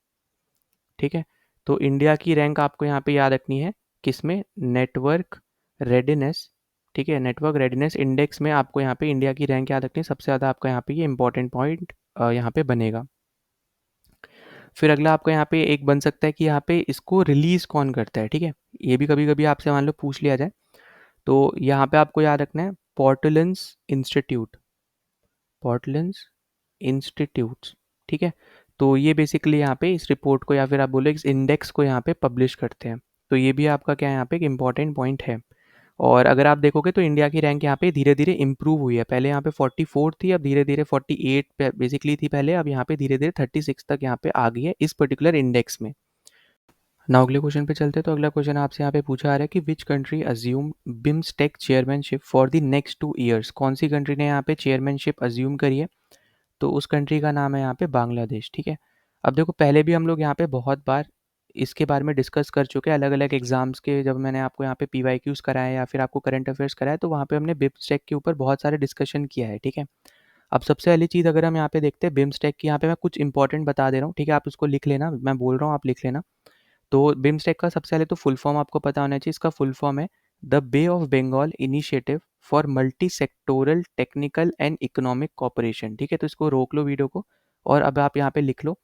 ठीक है। तो इंडिया की रैंक आपको यहाँ पे याद रखनी है किसमें, नेटवर्क रेडीनेस, ठीक है। नेटवर्क रेडीनेस इंडेक्स में आपको यहाँ पे इंडिया की रैंक याद रखनी है, सबसे ज़्यादा आपका यहाँ पे ये इंपॉर्टेंट पॉइंट यहाँ पे बनेगा। फिर अगला आपका यहाँ पे एक बन सकता है कि यहाँ पे इसको रिलीज़ कौन करता है, ठीक है। ये भी कभी कभी आपसे मान लो पूछ लिया जाए। तो यहाँ पे आपको याद रखना है पोर्टलेंस इंस्टीट्यूट, पोर्टलेंस इंस्टीट्यूट्स, ठीक है। तो ये बेसिकली यहाँ पे इस रिपोर्ट को या फिर आप बोले इस इंडेक्स को यहाँ पे पब्लिश करते हैं। तो ये भी आपका क्या है यहाँ पे एक इम्पॉर्टेंट पॉइंट है। और अगर आप देखोगे तो इंडिया की रैंक यहाँ पे धीरे धीरे इंप्रूव हुई है, पहले यहाँ पे 44 थी, अब धीरे धीरे 48 पे बेसिकली थी पहले, अब यहाँ पे धीरे धीरे 36 तक यहाँ पे आ गई है इस पर्टिकुलर इंडेक्स में। नाउ अगले क्वेश्चन पे चलते हैं। तो अगला क्वेश्चन आपसे यहाँ पे पूछा जा रहा है कि which country assume BIMSTEC chairmanship for the next 2 years. कौन सी कंट्री ने यहाँ पे चेयरमैनशिप अज्यूम करी है। तो उस कंट्री का नाम है यहाँ पे बांग्लादेश, ठीक है। अब देखो पहले भी हम लोग यहाँ पे बहुत बार इसके बारे में डिस्कस कर चुके हैं, अलग अलग एग्जाम्स के जब मैंने आपको यहाँ पे PYQs कराए या फिर आपको करंट अफेयर्स कराए तो वहाँ पे हमने बिम्स्टेक के ऊपर बहुत सारे डिस्कशन किया है, ठीक है। अब सबसे पहली चीज़ अगर हम यहाँ पे देखते हैं बिम्स्टेक की, यहाँ पे मैं कुछ इंपॉर्टेंट बता दे रहा हूँ, ठीक है। आप उसको लिख लेना, मैं बोल रहा हूँ आप लिख लेना। तो बिम्स्टेक का सबसे पहले तो फुल फॉर्म आपको पता होना चाहिए। इसका फुल फॉर्म है the bay of Bengal initiative for multi sectoral technical and economic cooperation, ठीक है। तो इसको रोक लो वीडियो को और अब आप यहाँ पे लिख लो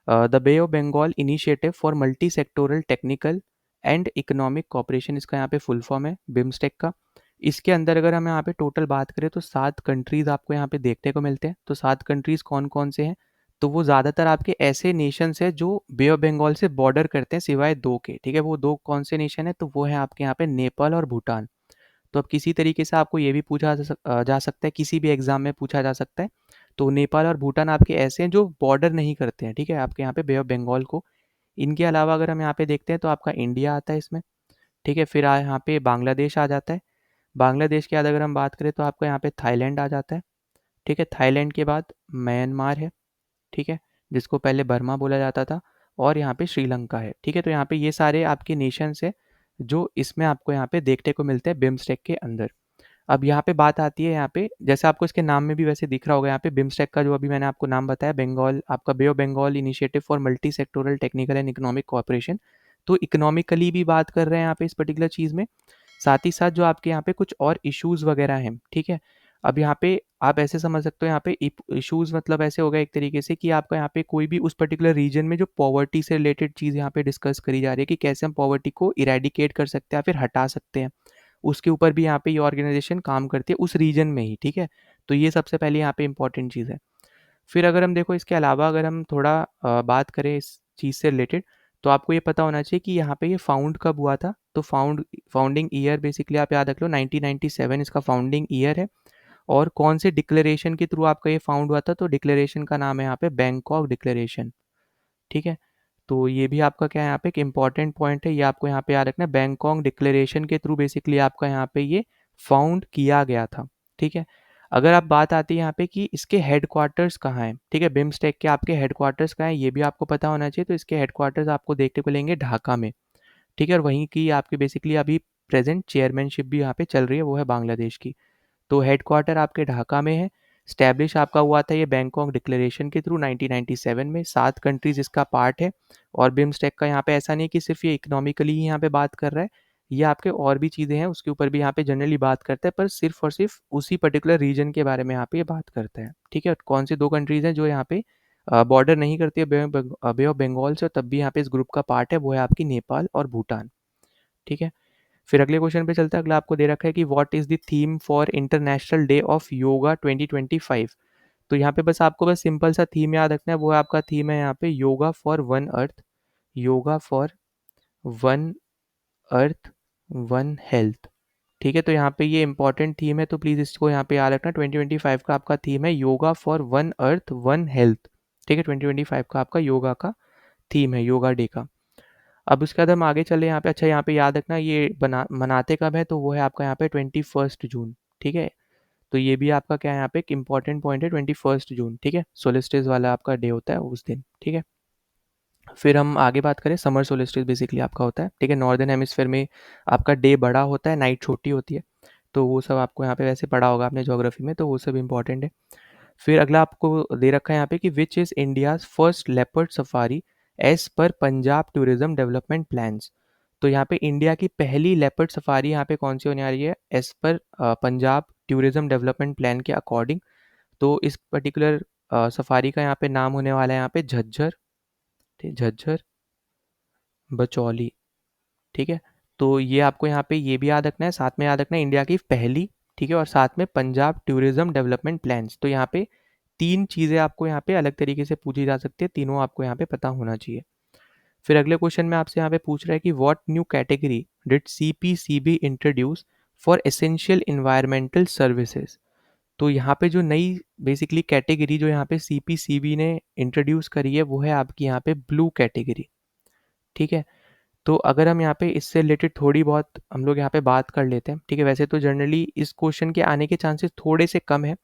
the bay of Bengal initiative for multi sectoral technical and economic cooperation, इसका यहाँ पे फुल फॉर्म है बिम्स्टेक का। इसके अंदर अगर हम यहाँ पे टोटल बात करें तो 7 कंट्रीज़ आपको यहाँ पे देखने को मिलते हैं। तो 7 कंट्रीज़ कौन कौन से हैं, तो वो ज़्यादातर आपके ऐसे नेशंस हैं जो बे ऑफ बंगाल से बॉर्डर करते हैं सिवाय 2 के, ठीक है। वो 2 कौन से नेशन है, तो वो है आपके यहाँ पे नेपाल और भूटान। तो अब किसी तरीके से आपको ये भी पूछा जा सकता है, किसी भी एग्जाम में पूछा जा सकता है। तो नेपाल और भूटान आपके ऐसे हैं जो बॉर्डर नहीं करते हैं, ठीक है, आपके यहाँ पे बे ऑफ बंगाल को। इनके अलावा अगर हम यहाँ पे देखते हैं तो आपका इंडिया आता है इसमें, ठीक है। फिर यहाँ पे बांग्लादेश आ जाता है। बांग्लादेश के बाद अगर हम बात करें तो आपका यहाँ पे थाईलैंड आ जाता है, ठीक है। थाईलैंड के बाद म्यांमार है, ठीक है, जिसको पहले बर्मा बोला जाता था, और यहाँ पे श्रीलंका है, ठीक है। तो यहाँ पे ये सारे आपके नेशंस है जो इसमें आपको यहाँ पे देखने को मिलते हैं बिम्स्टेक के अंदर। अब यहाँ पे बात आती है यहाँ पे, जैसे आपको इसके नाम में भी वैसे दिख रहा होगा यहाँ पे बिम्स्टेक का जो अभी मैंने आपको नाम बताया, बंगाल आपका Bay of Bengal initiative for multi sectoral technical and economic cooperation. तो इकोनॉमिकली भी बात कर रहे हैं यहाँ पे इस पर्टिकुलर चीज़ में, साथ ही साथ जो आपके यहाँ पे कुछ और इश्यूज वगैरह हैं, ठीक है। अब यहाँ पे आप ऐसे समझ सकते हो, यहाँ पे इश्यूज मतलब ऐसे होगा एक तरीके से कि आपका यहाँ पे कोई भी उस पर्टिकुलर रीजन में जो पॉवर्टी से रिलेटेड चीज़ यहाँ पे डिस्कस करी जा रही है कि कैसे हम पॉवर्टी को इरेडिकेट कर सकते हैं, फिर हटा सकते हैं, उसके ऊपर भी यहाँ पे ये ऑर्गेनाइजेशन काम करती है उस रीजन में ही, ठीक है। तो ये सबसे पहले यहाँ पे इंपॉर्टेंट चीज़ है। फिर अगर हम देखो इसके अलावा अगर हम थोड़ा बात करें इस चीज़ से रिलेटेड, तो आपको ये पता होना चाहिए कि यहाँ पे ये फाउंड कब हुआ था। तो फाउंडिंग ईयर बेसिकली आप याद रख लो 1997 इसका फाउंडिंग ईयर है। और कौन से डिक्लेरेशन के थ्रू आपका ये फाउंड हुआ था, तो डिक्लेरेशन का नाम है यहाँ पे बैंकॉक डिक्लेरेशन, ठीक है। तो ये भी आपका क्या है यहाँ पे एक इम्पॉर्टेंट पॉइंट है, ये आपको यहाँ पे याद रखना है, बैंकॉक डिक्लेरेशन के थ्रू बेसिकली आपका यहाँ पे ये फाउंड किया गया था, ठीक है। अगर आप बात आती है यहाँ पे कि इसके हेडक्वार्टर्स कहाँ हैं, ठीक है, बिम्स्टेक के आपके हेडक्वार्टर्स कहाँ हैं ये भी आपको पता होना चाहिए। तो इसके हेडक्वार्टर्स आपको देखने को मिलेंगे ढाका में, ठीक है। और वहीं की आपकी बेसिकली अभी प्रेजेंट चेयरमैनशिप भी यहाँ पे चल रही है, वो है बांग्लादेश की। तो हेडक्वार्टर आपके ढाका में है। स्टैब्लिश आपका हुआ था ये बैंकॉक डिक्लेरेशन के थ्रू 1997 में। 7 कंट्रीज इसका पार्ट है। और बिम्स्टेक का यहाँ पे ऐसा नहीं कि सिर्फ ये इकोनॉमिकली ही यहाँ पे बात कर रहा है, ये आपके और भी चीज़ें हैं उसके ऊपर भी यहाँ पे जनरली बात करता है, पर सिर्फ और सिर्फ उसी पर्टिकुलर रीजन के बारे में यहाँ पे ये बात करता है, ठीक है। कौन से 2 कंट्रीज हैं जो यहाँ पे बॉर्डर नहीं करती है बे ऑफ बंगाल से, और तब भी यहाँ पे इस ग्रुप का पार्ट है, वो है आपकी नेपाल और भूटान, ठीक है। फिर अगले क्वेश्चन पे चलते हैं। अगला आपको दे रखा है कि what is the theme for international day of yoga 2025। तो यहाँ पे बस आपको बस सिंपल सा थीम याद रखना है, वो है आपका थीम है यहाँ पे yoga for one earth, yoga for one earth one health, ठीक है। तो यहाँ पे ये इंपॉर्टेंट थीम है, तो प्लीज़ इसको यहाँ पे याद रखना। 2025 का आपका थीम है yoga for one earth one health, ठीक है। 2025 का आपका योगा का थीम है, योगा डे का। अब उसके बाद हम आगे चले यहाँ पे, अच्छा यहाँ पे याद रखना ये मनाते कब है, तो वो है आपका यहाँ पे 21 जून, ठीक है। तो ये भी आपका क्या है यहाँ पे एक इंपॉर्टेंट पॉइंट है, 21 जून, ठीक है। सोलिस्टिस वाला आपका डे होता है उस दिन, ठीक है। फिर हम आगे बात करें, समर सोलिस्टिस बेसिकली आपका होता है, ठीक है। नॉर्दर्न हेमिस्फेयर में आपका डे बड़ा होता है, नाइट छोटी होती है। तो वो सब आपको यहाँ पे वैसे पढ़ा होगा आपने ज्योग्राफी में, तो वो सब इंपॉर्टेंट है। फिर अगला आपको दे रखा है यहाँ पे कि which is India's first leopard safari as per Punjab tourism development plans. तो यहाँ पे इंडिया की पहली लेपर्ड सफारी यहाँ पे कौन सी होने आ रही है as per Punjab tourism development plan के अकॉर्डिंग। तो इस पर्टिकुलर सफारी का यहाँ पे नाम होने वाला है यहाँ पे झज्जर, ठीक, झज्जर बचौली, ठीक है। तो ये आपको यहाँ पे ये भी याद रखना है, साथ में याद रखना है इंडिया की पहली, ठीक है, और साथ में पंजाब टूरिज्म डेवलपमेंट प्लान्स। तो यहाँ पे 3 चीज़ें आपको यहाँ पे अलग तरीके से पूछी जा सकती है, तीनों आपको यहाँ पे पता होना चाहिए। फिर अगले क्वेश्चन में आपसे यहाँ पे पूछ रहा है कि what new category did CPCB introduce for essential environmental services. तो यहाँ पे जो नई बेसिकली कैटेगरी जो यहाँ पे सीपीसीबी ने इंट्रोड्यूस करी है, वो है आपकी यहाँ पे ब्लू कैटेगरी, ठीक है। तो अगर हम यहाँ पे इससे रिलेटेड थोड़ी बहुत हम लोग यहाँ पे बात कर लेते हैं, ठीक है। वैसे तो जनरली इस क्वेश्चन के आने के चांसेस थोड़े से कम है,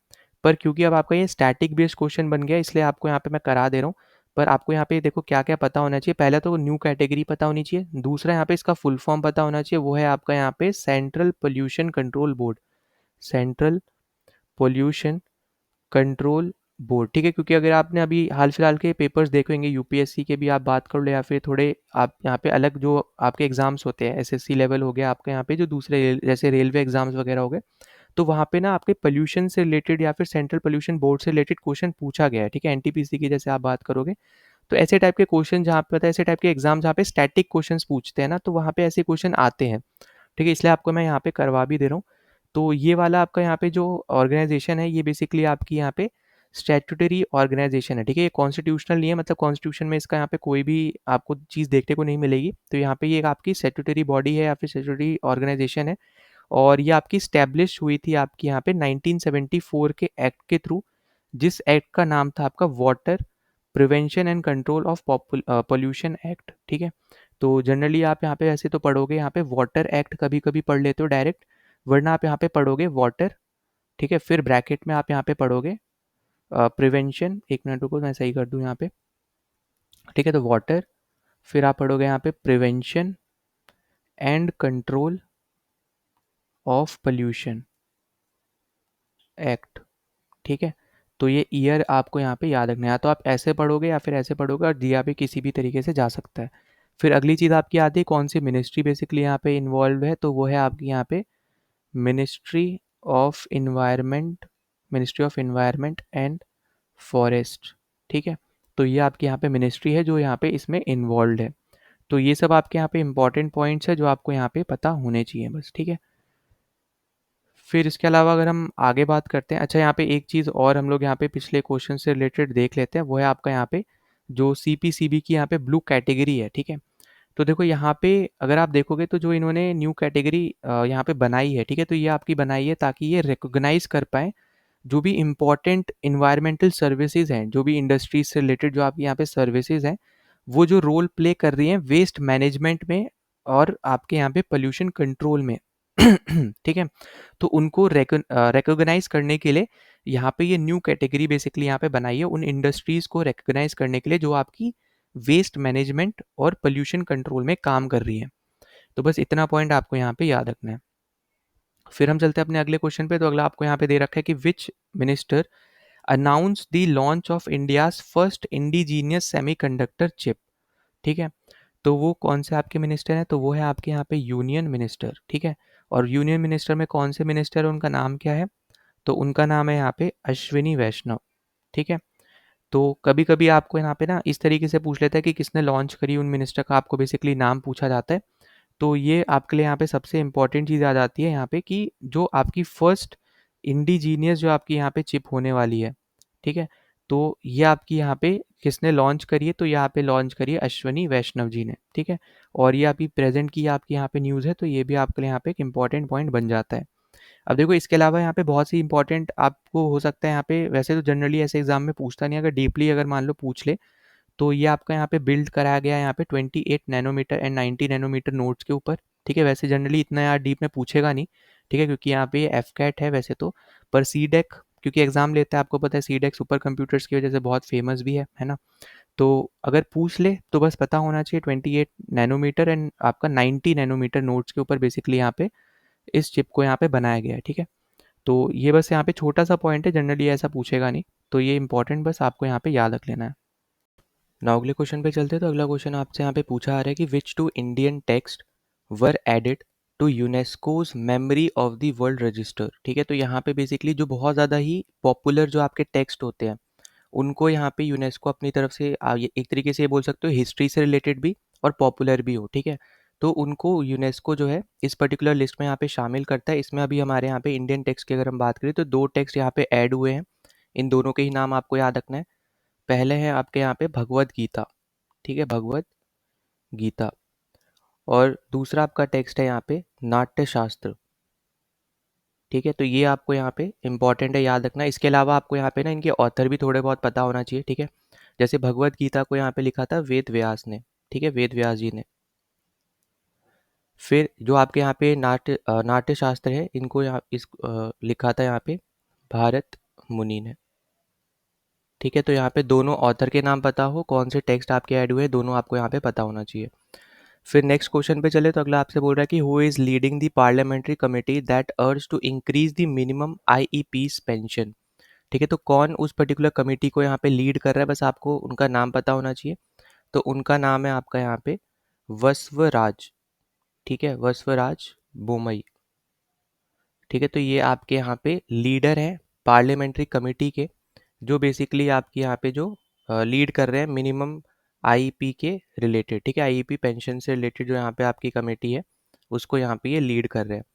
पर क्योंकि अब आपका ये स्टैटिक बेस्ड क्वेश्चन बन गया, इसलिए आपको यहाँ पे मैं करा दे रहा हूँ। पर आपको यहाँ पे देखो क्या क्या पता होना चाहिए। पहला तो न्यू कैटेगरी पता होनी चाहिए, दूसरा यहाँ पे इसका फुल फॉर्म पता होना चाहिए, वो है आपका यहाँ पे central pollution control board, central pollution control board, ठीक है। क्योंकि अगर आपने अभी हाल फिलहाल के पेपर्स देखे होंगे यूपीएससी के भी आप बात कर लो, या फिर थोड़े आप यहाँ पे अलग जो आपके एग्जाम्स होते हैं एसएससी लेवल हो गया आपके यहाँ पे, जो दूसरे जैसे रेलवे एग्जाम्स वगैरह हो गए, तो वहाँ पे ना आपके पोल्यूशन से रिलेटेड या फिर सेंट्रल पोल्यूशन बोर्ड से रिलेटेड क्वेश्चन पूछा गया है, ठीक है। एनटीपीसी की जैसे आप बात करोगे, तो ऐसे टाइप के क्वेश्चन जहाँ पे पता है, ऐसे टाइप के एग्जाम जहाँ पे स्टैटिक क्वेश्चन पूछते हैं ना, तो वहाँ पे ऐसे क्वेश्चन आते हैं, ठीक है। इसलिए आपको मैं यहाँ पे करवा भी दे रहा हूँ। तो ये वाला आपका यहाँ पे जो ऑर्गेनाइजेशन है, ये बेसिकली आपकी यहाँ पे स्टैट्यूटरी ऑर्गेनाइजेशन है, ठीक है। ये कॉन्स्टिट्यूशनल नहीं है, मतलब कॉन्स्टिट्यूशन में इसका यहाँ पे कोई भी आपको चीज़ देखने को नहीं मिलेगी। तो यहाँ पे ये एक आपकी स्टैट्यूटरी बॉडी है या फिर स्टैट्यूटरी ऑर्गेनाइजेशन है। और ये आपकी स्टैब्लिश हुई थी आपकी यहाँ पे 1974 के एक्ट के थ्रू, जिस एक्ट का नाम था आपका water prevention and control of pollution act, ठीक है। तो जनरली आप यहाँ पे ऐसे तो पढ़ोगे यहाँ पे वाटर एक्ट, कभी कभी पढ़ लेते हो डायरेक्ट, वरना आप यहाँ पे पढ़ोगे वाटर, ठीक है। फिर ब्रैकेट में आप यहाँ पे पढ़ोगे प्रिवेंशन, एक मिनट रुको मैं सही कर दूँ यहाँ पे, ठीक है। तो वाटर, फिर आप पढ़ोगे यहाँ पे prevention and control of pollution, act, ठीक है। तो ये ईयर आपको यहाँ पे याद रखना है, या तो आप ऐसे पढ़ोगे या फिर ऐसे पढ़ोगे, और दिया भी किसी भी तरीके से जा सकता है। फिर अगली चीज़ आपकी आती है कौन सी मिनिस्ट्री बेसिकली यहाँ पे इन्वॉल्व है, तो वो है आपकी यहाँ पे ministry of environment, ministry of environment and forest, ठीक है। तो ये आपकी यहाँ पे मिनिस्ट्री है जो यहाँ पे इसमें इन्वॉल्व है। तो ये सब आपके यहाँ पे इंपॉर्टेंट पॉइंट्स है जो आपको यहाँ पे पता होने चाहिए बस, ठीक है। फिर इसके अलावा अगर हम आगे बात करते हैं, अच्छा यहाँ पे एक चीज़ और हम लोग यहाँ पे पिछले क्वेश्चन से रिलेटेड देख लेते हैं, वो है आपका यहाँ पे जो सीपीसीबी की यहाँ पे ब्लू कैटेगरी है, ठीक है। तो देखो यहाँ पे अगर आप देखोगे तो जो इन्होंने न्यू कैटेगरी यहाँ पे बनाई है, ठीक है, तो ये आपकी बनाई है ताकि ये रिकॉग्नाइज कर पाए जो भी इम्पोर्टेंट इन्वायरमेंटल सर्विसेज हैं, जो भी इंडस्ट्रीज से रिलेटेड जो आपके यहाँ पे सर्विसेज हैं, वो जो रोल प्ले कर रही हैं वेस्ट मैनेजमेंट में और आपके यहाँ पे पोल्यूशन कंट्रोल में ठीक है। तो उनको रिकॉग्नाइज करने के लिए यहाँ पे ये न्यू कैटेगरी बेसिकली यहाँ पे बनाई है उन इंडस्ट्रीज को रिकॉग्नाइज करने के लिए जो आपकी वेस्ट मैनेजमेंट और पोल्यूशन कंट्रोल में काम कर रही है। तो बस इतना पॉइंट आपको यहाँ पे याद रखना है। फिर हम चलते हैं अपने अगले क्वेश्चन पे। तो अगला आपको यहाँ पे दे रखा है कि which minister announce the launch of India's first indigenous semiconductor chip, ठीक है। तो वो कौन से आपके मिनिस्टर हैं, तो वो है आपके यहाँ पे यूनियन मिनिस्टर, ठीक है। और यूनियन मिनिस्टर में कौन से मिनिस्टर है, उनका नाम क्या है, तो उनका नाम है यहाँ पे अश्विनी वैष्णव, ठीक है। तो कभी कभी आपको यहाँ पे ना इस तरीके से पूछ लेता है कि किसने लॉन्च करी, उन मिनिस्टर का आपको बेसिकली नाम पूछा जाता है। तो ये आपके लिए यहाँ पे सबसे इंपॉर्टेंट चीज़ आ जाती है यहाँ पे कि जो आपकी फर्स्ट इंडिजीनियस जो आपकी यहाँ पे चिप होने वाली है, ठीक है। तो ये आपकी यहाँ पे किसने लॉन्च करी है, तो यहाँ पे लॉन्च करी है अश्वनी वैष्णव जी ने, ठीक है। और ये अभी प्रेजेंट की आपकी यहाँ पे न्यूज़ है, तो ये भी आपके लिए यहाँ पे एक इंपॉर्टेंट पॉइंट बन जाता है। अब देखो इसके अलावा यहाँ पे बहुत सी इंपॉर्टेंट आपको हो सकता है यहाँ पे, वैसे तो जनरली ऐसे एग्जाम में पूछता नहीं, अगर डीपली अगर मान लो पूछ ले, तो ये आपका यहाँ पे बिल्ड कराया गया है यहाँ पे 28 नैनोमीटर एंड 90 नैनोमीटर नोड्स के ऊपर, ठीक है। वैसे जनरली इतना यार डीप में पूछेगा नहीं, ठीक है, क्योंकि यहाँ पे एफ कैट है वैसे तो, पर सी डेक क्योंकि एग्जाम लेता है, आपको पता है सी डेक सुपर कंप्यूटर्स की वजह से बहुत फेमस भी है ना। तो अगर पूछ ले तो बस पता होना चाहिए 28 नैनोमीटर एंड आपका 90 नैनोमीटर नोड्स के ऊपर बेसिकली यहाँ पे इस चिप को यहाँ पे बनाया गया है, ठीक है। तो ये बस यहाँ पे छोटा सा पॉइंट है, जनरली ऐसा पूछेगा नहीं, तो ये इंपॉर्टेंट बस आपको यहाँ पे याद रख लेना है। नाउ अगले क्वेश्चन पे चलते हैं। तो अगला क्वेश्चन आपसे यहाँ पे पूछा आ रहा है कि which two Indian text were added to UNESCO's Memory of the World Register, ठीक है। तो यहाँ पे बेसिकली जो बहुत ज़्यादा ही पॉपुलर जो आपके टेक्स्ट होते हैं उनको यहाँ पे यूनेस्को अपनी तरफ से एक तरीके से ये बोल सकते हो हिस्ट्री से रिलेटेड भी और पॉपुलर भी हो, ठीक है। तो उनको यूनेस्को जो है इस पर्टिकुलर लिस्ट में यहाँ पे शामिल करता है। इसमें अभी हमारे यहाँ पे इंडियन टेक्स्ट की अगर हम बात करें तो दो टेक्स्ट यहाँ पे ऐड हुए हैं, इन दोनों के ही नाम आपको याद रखना है। पहले है आपके यहाँ पे भगवत गीता, ठीक है, भगवत गीता। और दूसरा आपका टेक्स्ट है यहाँ पे नाट्य शास्त्र, ठीक है। तो ये आपको यहाँ पे इंपॉर्टेंट है, याद रखना। इसके अलावा आपको यहाँ पे ना इनके ऑथर भी थोड़े बहुत पता होना चाहिए, ठीक है। जैसे भगवत गीता को यहाँ पे लिखा था वेद व्यास ने, ठीक है, वेद व्यास जी ने। फिर जो आपके यहाँ पे नाट्य शास्त्र है, इनको यहाँ लिखा था यहाँ पे भारत मुनि ने, ठीक है। तो यहाँ पे दोनों ऑथर के नाम पता हो, कौन से टेक्स्ट आपके ऐड हुए, दोनों आपको यहाँ पे पता होना चाहिए। फिर नेक्स्ट क्वेश्चन पे चले। तो अगला आपसे बोल रहा है कि who is leading the parliamentary committee that urge to increase the minimum EPS pension, ठीक है। तो कौन उस पर्टिकुलर कमेटी को यहाँ पे लीड कर रहा है, बस आपको उनका नाम पता होना चाहिए। तो उनका नाम है आपका यहाँ पे वस्वराज, ठीक है, वस्वराज बोमई, ठीक है। तो ये आपके यहाँ पे लीडर हैं पार्लियामेंट्री कमेटी के, जो बेसिकली आपकी यहाँ पे जो लीड कर रहे हैं मिनिमम आईईपी के रिलेटेड, ठीक है। आईईपी पेंशन से रिलेटेड जो यहाँ पे आपकी कमेटी है उसको यहाँ पे ये लीड कर रहे हैं।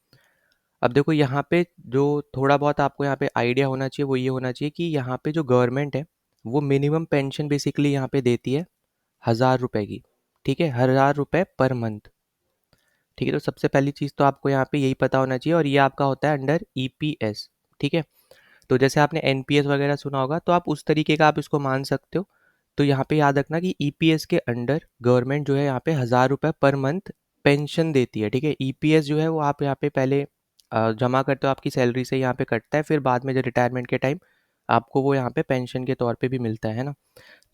अब देखो यहाँ पे जो थोड़ा बहुत आपको यहाँ पे आइडिया होना चाहिए वो ये होना चाहिए कि यहाँ पे जो गवर्नमेंट है वो मिनिमम पेंशन बेसिकली यहाँ पे देती है 1,000 रुपए की, ठीक है, 1,000 रुपए पर मंथ, ठीक है। तो सबसे पहली चीज़ तो आपको यहाँ पे यही पता होना चाहिए, और ये आपका होता है अंडर ईपीएस, ठीक है। तो जैसे आपने एनपीएस वगैरह सुना होगा तो आप उस तरीके का आप इसको मान सकते हो। तो यहाँ पे याद रखना कि ईपीएस के अंडर गवर्नमेंट जो है यहाँ पे 1,000 रुपये पर मंथ पेंशन देती है, ठीक है। ईपीएस जो है वो आप यहाँ पे पहले जमा करते हो, आपकी सैलरी से यहाँ पे कटता है, फिर बाद में जब रिटायरमेंट के टाइम आपको वो यहाँ पे पेंशन के तौर पे भी मिलता है ना।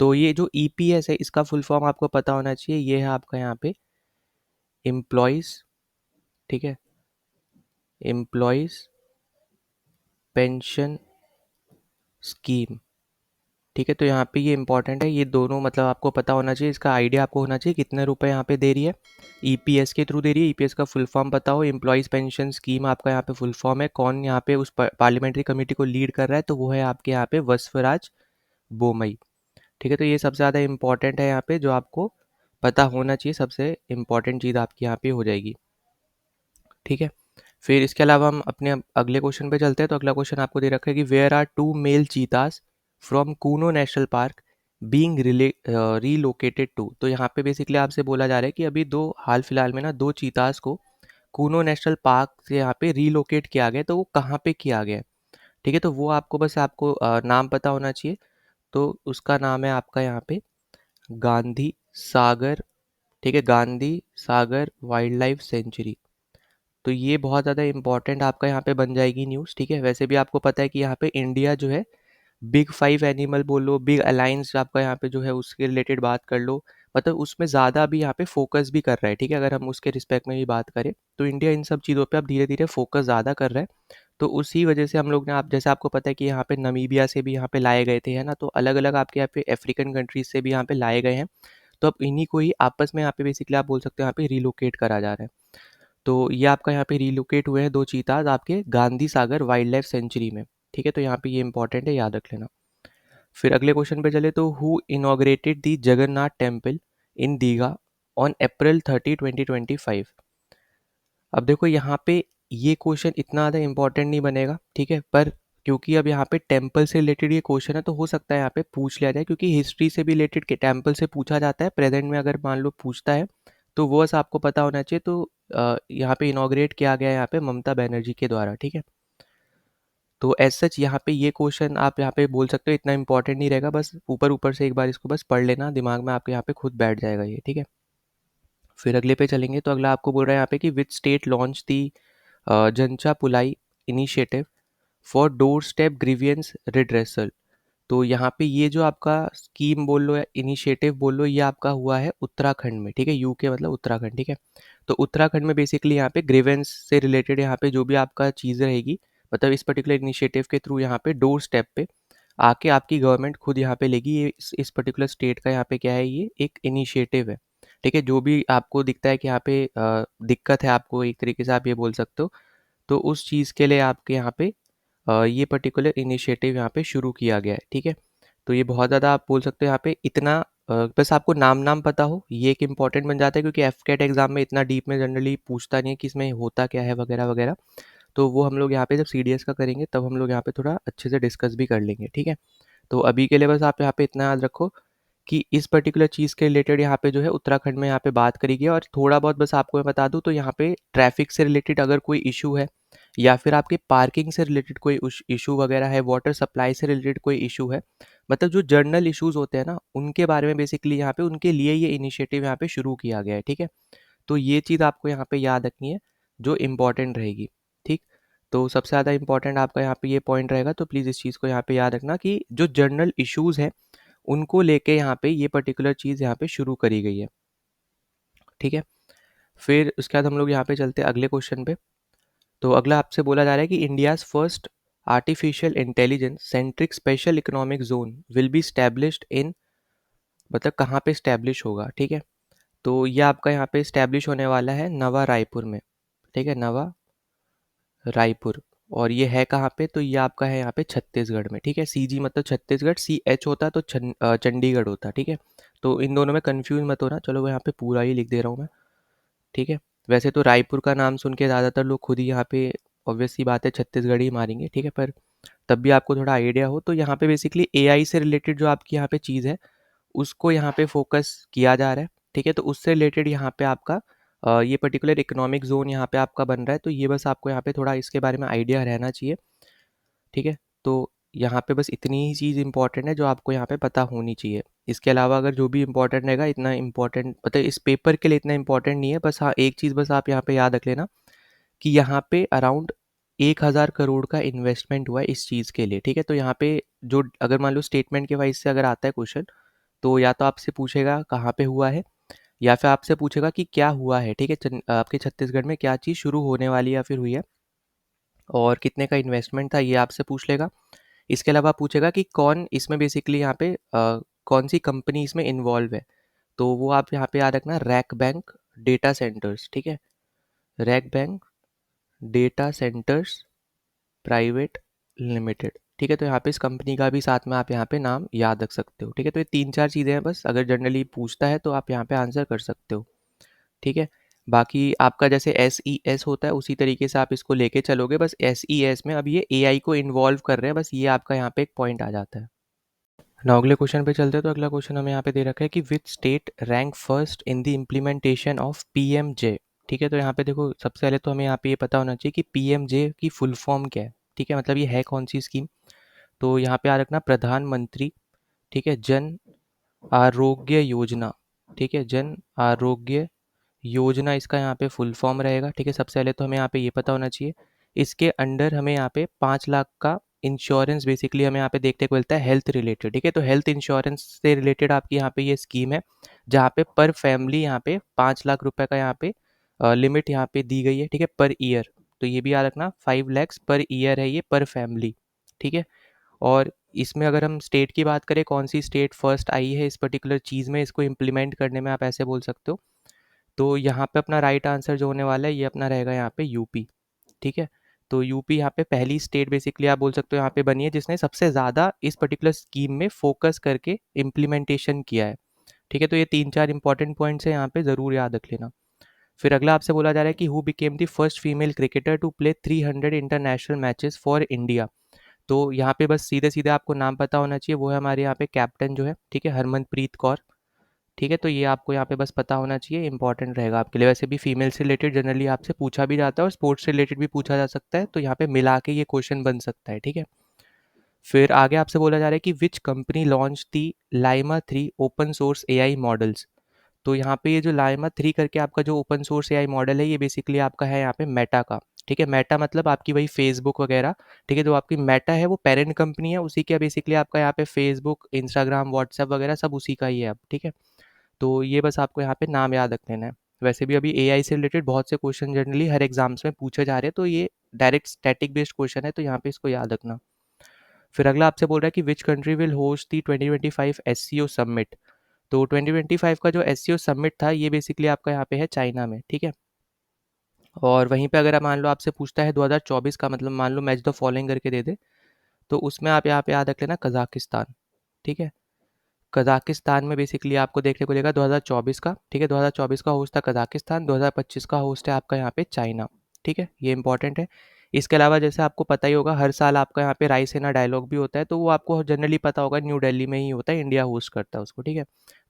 तो ये जो ईपीएस है इसका फुल फॉर्म आपको पता होना चाहिए, ये है आपका यहाँ पे एम्प्लॉयज़, ठीक है, एम्प्लॉयज़ पेंशन स्कीम, ठीक है। तो यहाँ पे ये इंपॉर्टेंट है, ये दोनों मतलब आपको पता होना चाहिए, इसका आइडिया आपको होना चाहिए कितने रुपए यहाँ पे दे रही है। ईपीएस के थ्रू दे रही है, ईपीएस का फुल फॉर्म पता हो, एम्प्लॉयज़ पेंशन स्कीम आपका यहाँ पे फुल फॉर्म है। कौन यहाँ पे उस पार्लियामेंट्री कमेटी को लीड कर रहा है, तो वो है आपके यहाँ पे वसवराज बोमई, ठीक है। तो ये सबसे ज़्यादा इंपॉर्टेंट है यहाँ पे, जो आपको पता होना चाहिए, सबसे इम्पॉर्टेंट चीज़ आपकी यहाँ पे हो जाएगी, ठीक है। फिर इसके अलावा हम अपने अगले क्वेश्चन पे चलते हैं। तो अगला क्वेश्चन आपको दे रखा है कि where are two male cheetahs from Kuno national park being relocated to. तो यहाँ पे बेसिकली आपसे बोला जा रहा है कि अभी दो हाल फिलहाल में ना दो चीतास को कूनो नेशनल पार्क से यहाँ पे रीलोकेट किया गया है, तो वो कहाँ पे किया गया है, ठीक है। तो वो आपको बस आपको नाम पता होना चाहिए। तो उसका नाम है आपका यहाँ पे गांधी सागर, ठीक है, Gandhi Sagar wild life sanctuary. तो ये बहुत ज़्यादा इम्पोर्टेंट आपका यहाँ पे बन जाएगी न्यूज़, ठीक है। वैसे भी आपको पता है कि यहाँ पे इंडिया जो है बिग 5 एनिमल बोलो, बिग अलायंस आपका यहाँ पे जो है उसके रिलेटेड बात कर लो, मतलब उसमें ज़्यादा अभी यहाँ पे फोकस भी कर रहा है, ठीक है। अगर हम उसके रिस्पेक्ट में भी बात करें तो इंडिया इन सब चीज़ों पे अब धीरे धीरे फोकस ज़्यादा कर रहा है। तो उसी वजह से हम लोग ने, आप जैसे आपको पता है कि यहाँ पे नमीबिया से भी यहाँ पे लाए गए थे, है ना। तो अलग अलग आपके यहाँ पे अफ्रीकन कंट्रीज से भी यहाँ पे लाए गए हैं। तो अब इन्हीं को ही आपस में यहाँ पे बेसिकली आप बोल सकते हो यहाँ पे रिलोकेट करा जा रहा है। तो ये आपका यहाँ पे रिलोकेट हुए हैं दो चीताज आपके Gandhi Sagar wild life sanctuary में, ठीक है। तो यहाँ पे ये इंपॉर्टेंट है, याद रख लेना। फिर अगले क्वेश्चन पे चले तो who inaugurated the Jagannath temple in Digha on April 30, 2025। अब देखो यहाँ पे ये क्वेश्चन इतना ज़्यादा इंपॉर्टेंट नहीं बनेगा, ठीक है। पर क्योंकि अब यहाँ पे टेम्पल से रिलेटेड ये क्वेश्चन है, तो हो सकता है यहाँ पे पूछ लिया जाए, क्योंकि हिस्ट्री से भी रिलेटेड के टेम्पल से पूछा जाता है। प्रेजेंट में अगर मान लो पूछता है तो वो बस आपको पता होना चाहिए। तो यहाँ पे इनॉग्रेट किया गया है यहाँ पे ममता बनर्जी के द्वारा, ठीक है। तो एज सच यहाँ पे ये क्वेश्चन आप यहाँ पे बोल सकते हो, इतना इंपॉर्टेंट नहीं रहेगा, बस ऊपर ऊपर से एक बार इसको बस पढ़ लेना, दिमाग में आपके यहाँ पे खुद बैठ जाएगा ये, ठीक है। फिर अगले पे चलेंगे। तो अगला आपको बोल रहा है यहाँ पे कि विच स्टेट लॉन्च दी जनचा पुलाई initiative for doorstep grievance redressal. तो यहाँ पे ये जो आपका स्कीम बोल लो या इनिशिएटिव बोल लो, ये आपका हुआ है उत्तराखंड में, ठीक है। यूके मतलब उत्तराखंड, ठीक है। तो उत्तराखंड में बेसिकली यहाँ पे ग्रीवेंस से रिलेटेड यहाँ पे जो भी आपका चीज़ रहेगी, मतलब इस पर्टिकुलर इनिशिएटिव के थ्रू यहाँ पे डोर स्टेप पे आके आपकी गवर्नमेंट खुद यहाँ पे लेगी। ये इस पर्टिकुलर स्टेट का यहाँ पे क्या है, ये एक इनिशिएटिव है, ठीक है। जो भी आपको दिखता है कि यहाँ पे दिक्कत है, आपको एक तरीके से आप ये बोल सकते हो, तो उस चीज़ के लिए आपके यहाँ पे ये पर्टिकुलर इनिशिएटिव यहाँ पे शुरू किया गया है, ठीक है। तो ये बहुत ज़्यादा आप बोल सकते हो यहाँ पे इतना बस आपको नाम पता हो, ये एक इम्पॉर्टेंट बन जाता है, क्योंकि एफकेट एग्जाम में इतना डीप में जनरली पूछता नहीं है कि इसमें होता क्या है वगैरह वगैरह। तो वो हम लोग यहाँ पे जब सीडीएस का करेंगे तब हम लोग यहाँ पे थोड़ा अच्छे से डिस्कस भी कर लेंगे, ठीक है। तो अभी के लिए बस आप यहाँ पे इतना याद रखो कि इस पर्टिकुलर चीज़ के रिलेटेड यहाँ पे जो है उत्तराखंड में यहाँ पे बात करी गई है। और थोड़ा बहुत बस आपको मैं बता दूँ तो यहाँ पे ट्रैफिक से रिलेटेड अगर कोई इशू है, या फिर आपके पार्किंग से रिलेटेड कोई इशू वगैरह है, वाटर सप्लाई से रिलेटेड कोई इशू है, मतलब जो जर्नल इश्यूज होते हैं ना, उनके बारे में बेसिकली यहाँ पे उनके लिए ये इनिशिएटिव यहाँ पे शुरू किया गया है, ठीक है। तो ये चीज़ आपको यहाँ पे याद रखनी है, जो इम्पोर्टेंट रहेगी, ठीक। तो सबसे ज़्यादा इंपॉर्टेंट आपका यहाँ पे ये पॉइंट रहेगा, तो प्लीज़ इस चीज़ को यहाँ पे याद रखना कि जो जर्नल इश्यूज़ हैं उनको लेके यहाँ पे ये पर्टिकुलर चीज़ यहाँ पे शुरू करी गई है, ठीक है। फिर उसके बाद हम लोग यहाँ पे चलते हैं अगले क्वेश्चन पे। तो अगला आपसे बोला जा रहा है कि India's first artificial intelligence centric special economic zone will be established इन, मतलब कहाँ पे स्टैब्लिश होगा, ठीक है। तो ये आपका यहाँ पे स्टैब्लिश होने वाला है नवा रायपुर में, ठीक है, नवा रायपुर। और ये है कहाँ पे, तो ये आपका है यहाँ पे छत्तीसगढ़ में, ठीक है। सीजी मतलब छत्तीसगढ़, CH होता तो चंडीगढ़ होता, ठीक है। तो इन दोनों में कंफ्यूज मत होना, चलो मैं यहाँ पे पूरा ही लिख दे रहा हूँ मैं, ठीक है। वैसे तो रायपुर का नाम सुन के ज़्यादातर लोग खुद ही यहाँ पे ऑब्वियस सी बात है छत्तीसगढ़ ही मारेंगे, ठीक है। पर तब भी आपको थोड़ा आइडिया हो, तो यहाँ पे बेसिकली एआई से रिलेटेड जो आपकी यहाँ पे चीज़ है उसको यहाँ पे फोकस किया जा रहा है, ठीक है। तो उससे रिलेटेड यहाँ पे आपका ये पर्टिकुलर इकोनॉमिक जोन यहाँ पे आपका बन रहा है। तो ये बस आपको यहाँ पे थोड़ा इसके बारे में आइडिया रहना चाहिए, ठीक है। तो यहाँ पे बस इतनी ही चीज़ इंपॉर्टेंट है जो आपको यहाँ पे पता होनी चाहिए। इसके अलावा अगर जो भी इंपॉर्टेंट रहेगा, इतना इंपॉर्टेंट मतलब इस पेपर के लिए इतना इंपॉर्टेंट नहीं है। बस हाँ, एक चीज़ बस आप यहाँ पे याद रख लेना कि यहाँ पे अराउंड 1,000 करोड़ का इन्वेस्टमेंट हुआ है इस चीज़ के लिए, ठीक है। तो यहाँ पे जो अगर मान लो स्टेटमेंट के वाइज से अगर आता है क्वेश्चन, तो या तो आपसे पूछेगा कहाँ पे हुआ है, या फिर आपसे पूछेगा कि क्या हुआ है, ठीक है। आपके छत्तीसगढ़ में क्या चीज़ शुरू होने वाली है या फिर हुई है। और कितने का इन्वेस्टमेंट था ये आपसे पूछ लेगा। इसके अलावा पूछेगा कि कौन इसमें बेसिकली यहाँ पे कौन सी कंपनी इसमें इन्वॉल्व है। तो वो आप यहाँ पे याद रखना, रैक बैंक डेटा सेंटर्स, ठीक है, rack bank data centres private limited, ठीक है। तो यहाँ पे इस कंपनी का भी साथ में आप यहाँ पे नाम याद रख सकते हो, ठीक है। तो ये 3-4 चीज़ें हैं बस, अगर जनरली पूछता है तो आप यहाँ पे आंसर कर सकते हो, ठीक है। बाकी आपका जैसे SES होता है उसी तरीके से आप इसको लेके चलोगे, बस SES में अब ये AI को इन्वॉल्व कर रहे हैं, बस ये आपका यहाँ पे एक पॉइंट आ जाता है। नाउ अगले क्वेश्चन पे चलते हैं। तो अगला क्वेश्चन हमें यहाँ पे दे रखा है कि which state rank first in the implementation of PMJ, ठीक है। तो यहाँ पे देखो, सबसे पहले तो हमें यहाँ पे ये पता होना चाहिए कि PMJ की फुल फॉर्म क्या है, ठीक है, मतलब ये है कौन सी स्कीम। तो यहाँ पे याद रखना, प्रधानमंत्री, ठीक है, जन आरोग्य योजना, ठीक है, जन आरोग्य योजना इसका यहाँ पे फुल फॉर्म रहेगा, ठीक है। सबसे पहले तो हमें यहाँ पे ये पता होना चाहिए, इसके अंडर हमें यहाँ पे 5 लाख का इंश्योरेंस बेसिकली हमें यहाँ पे देखने को मिलता है हेल्थ रिलेटेड, ठीक है। तो हेल्थ इंश्योरेंस से रिलेटेड आपकी यहाँ पे ये स्कीम है, जहाँ पे पर फैमिली यहाँ पे 5 लाख रुपए का यहाँ पे लिमिट यहाँ पे दी गई है, ठीक है, पर ईयर। तो ये भी याद रखना, 5 lakhs पर ईयर है ये पर फैमिली, ठीक है। और इसमें अगर हम स्टेट की बात करें, कौन सी स्टेट फर्स्ट आई है इस पर्टिकुलर चीज़ में, इसको इम्प्लीमेंट करने में, आप ऐसे बोल सकते हो। तो यहाँ पे अपना राइट आंसर जो होने वाला है ये अपना रहेगा यहाँ पे यूपी, ठीक है। तो यूपी यहाँ पे पहली स्टेट बेसिकली आप बोल सकते हो यहाँ पे बनी है, जिसने सबसे ज़्यादा इस पर्टिकुलर स्कीम में फोकस करके इम्प्लीमेंटेशन किया है, ठीक है। तो ये 3-4 इंपॉर्टेंट पॉइंट्स हैं, यहाँ पे ज़रूर याद रख लेना। फिर अगला आपसे बोला जा रहा है कि who became the first female cricketer to play 300 international matches for India. तो यहाँ पे बस सीधे सीधे आपको नाम पता होना चाहिए, वो है हमारे यहाँ पे कैप्टन जो है, ठीक है, हरमनप्रीत कौर, ठीक है। तो ये आपको यहाँ पे बस पता होना चाहिए, इंपॉर्टेंट रहेगा आपके लिए। वैसे भी फीमेल से रिलेटेड जनरली आपसे पूछा भी जाता है और स्पोर्ट्स से रिलेटेड भी पूछा जा सकता है, तो यहाँ पे मिला के ये क्वेश्चन बन सकता है, ठीक है। फिर आगे आपसे बोला जा रहा है कि which company launch the Llama 3 open source AI models. तो यहाँ पे ये जो लाइमा 3 करके आपका जो ओपन सोर्स AI मॉडल है, ये बेसिकली आपका है यहाँ पे मेटा का, ठीक है। मेटा मतलब आपकी वही फेसबुक वगैरह, ठीक है। जो आपकी मेटा है वो पेरेंट कंपनी है, उसी का बेसिकली आपका यहाँ पे फेसबुक, इंस्टाग्राम, व्हाट्सएप वगैरह सब उसी का ही है अब, ठीक है। तो ये बस आपको यहाँ पे नाम याद रख लेना है। वैसे भी अभी AI से रिलेटेड बहुत से क्वेश्चन जनरली हर एग्जाम्स में पूछे जा रहे हैं, तो ये डायरेक्ट स्टैटिक बेस्ड क्वेश्चन है, तो यहाँ पे इसको याद रखना। फिर अगला आपसे बोल रहा है कि which country will host the 2025 SCO summit. तो 2025 का जो SCO समिट था ये बेसिकली आपका यहाँ पे है चाइना में, ठीक है। और वहीं पे अगर मान लो आपसे पूछता है 2024 का, मतलब मान लो मैच द फॉलोइंग करके दे दे, तो उसमें आप यहाँ पे याद रख लेना कजाकिस्तान, ठीक है। कज़ाकिस्तान में बेसिकली आपको देखने को मिलेगा 2024 का, ठीक है। 2024 का होस्ट था कज़ाकिस्तान, 2025 का होस्ट है आपका यहाँ पे चाइना, ठीक है, ये इंपॉर्टेंट है। इसके अलावा जैसे आपको पता ही होगा, हर साल आपका यहाँ पे रायसेना डायलॉग भी होता है, तो वो आपको जनरली पता होगा न्यू दिल्ली में ही होता है, इंडिया होस्ट करता है उसको, ठीक है।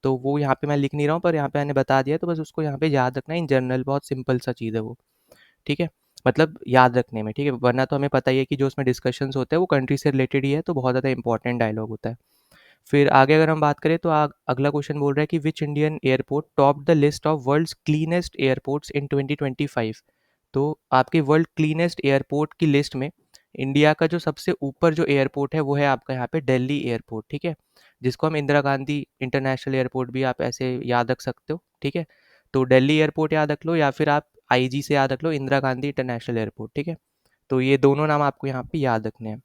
तो वो यहाँ पे मैं लिख नहीं रहा हूँ, पर यहाँ पे मैंने बता दिया, तो बस उसको यहाँ पे याद रखना है, इन जनरल बहुत सिंपल सा चीज़ है वो, ठीक है, मतलब याद रखने में, ठीक है। वरना तो हमें पता ही है कि जो उसमें डिस्कशंस होते हैं वो कंट्री से रिलेटेड ही है, तो बहुत ज़्यादा इंपॉर्टेंट डायलॉग होता है। फिर आगे अगर हम बात करें तो अगला क्वेश्चन बोल रहा है कि which Indian airport top the list of world's cleanest airports in 2025। तो आपके वर्ल्ड क्लीनेस्ट एयरपोर्ट की लिस्ट में इंडिया का जो सबसे ऊपर जो एयरपोर्ट है वो है आपका यहाँ पे दिल्ली एयरपोर्ट, ठीक है, जिसको हम इंदिरा गांधी इंटरनेशनल एयरपोर्ट भी आप ऐसे याद रख सकते हो, ठीक है। तो दिल्ली एयरपोर्ट याद रख लो, या फिर आप IG से याद रख लो, इंदिरा गांधी इंटरनेशनल एयरपोर्ट, ठीक है। तो ये दोनों नाम आपको यहाँ पे याद रखने हैं।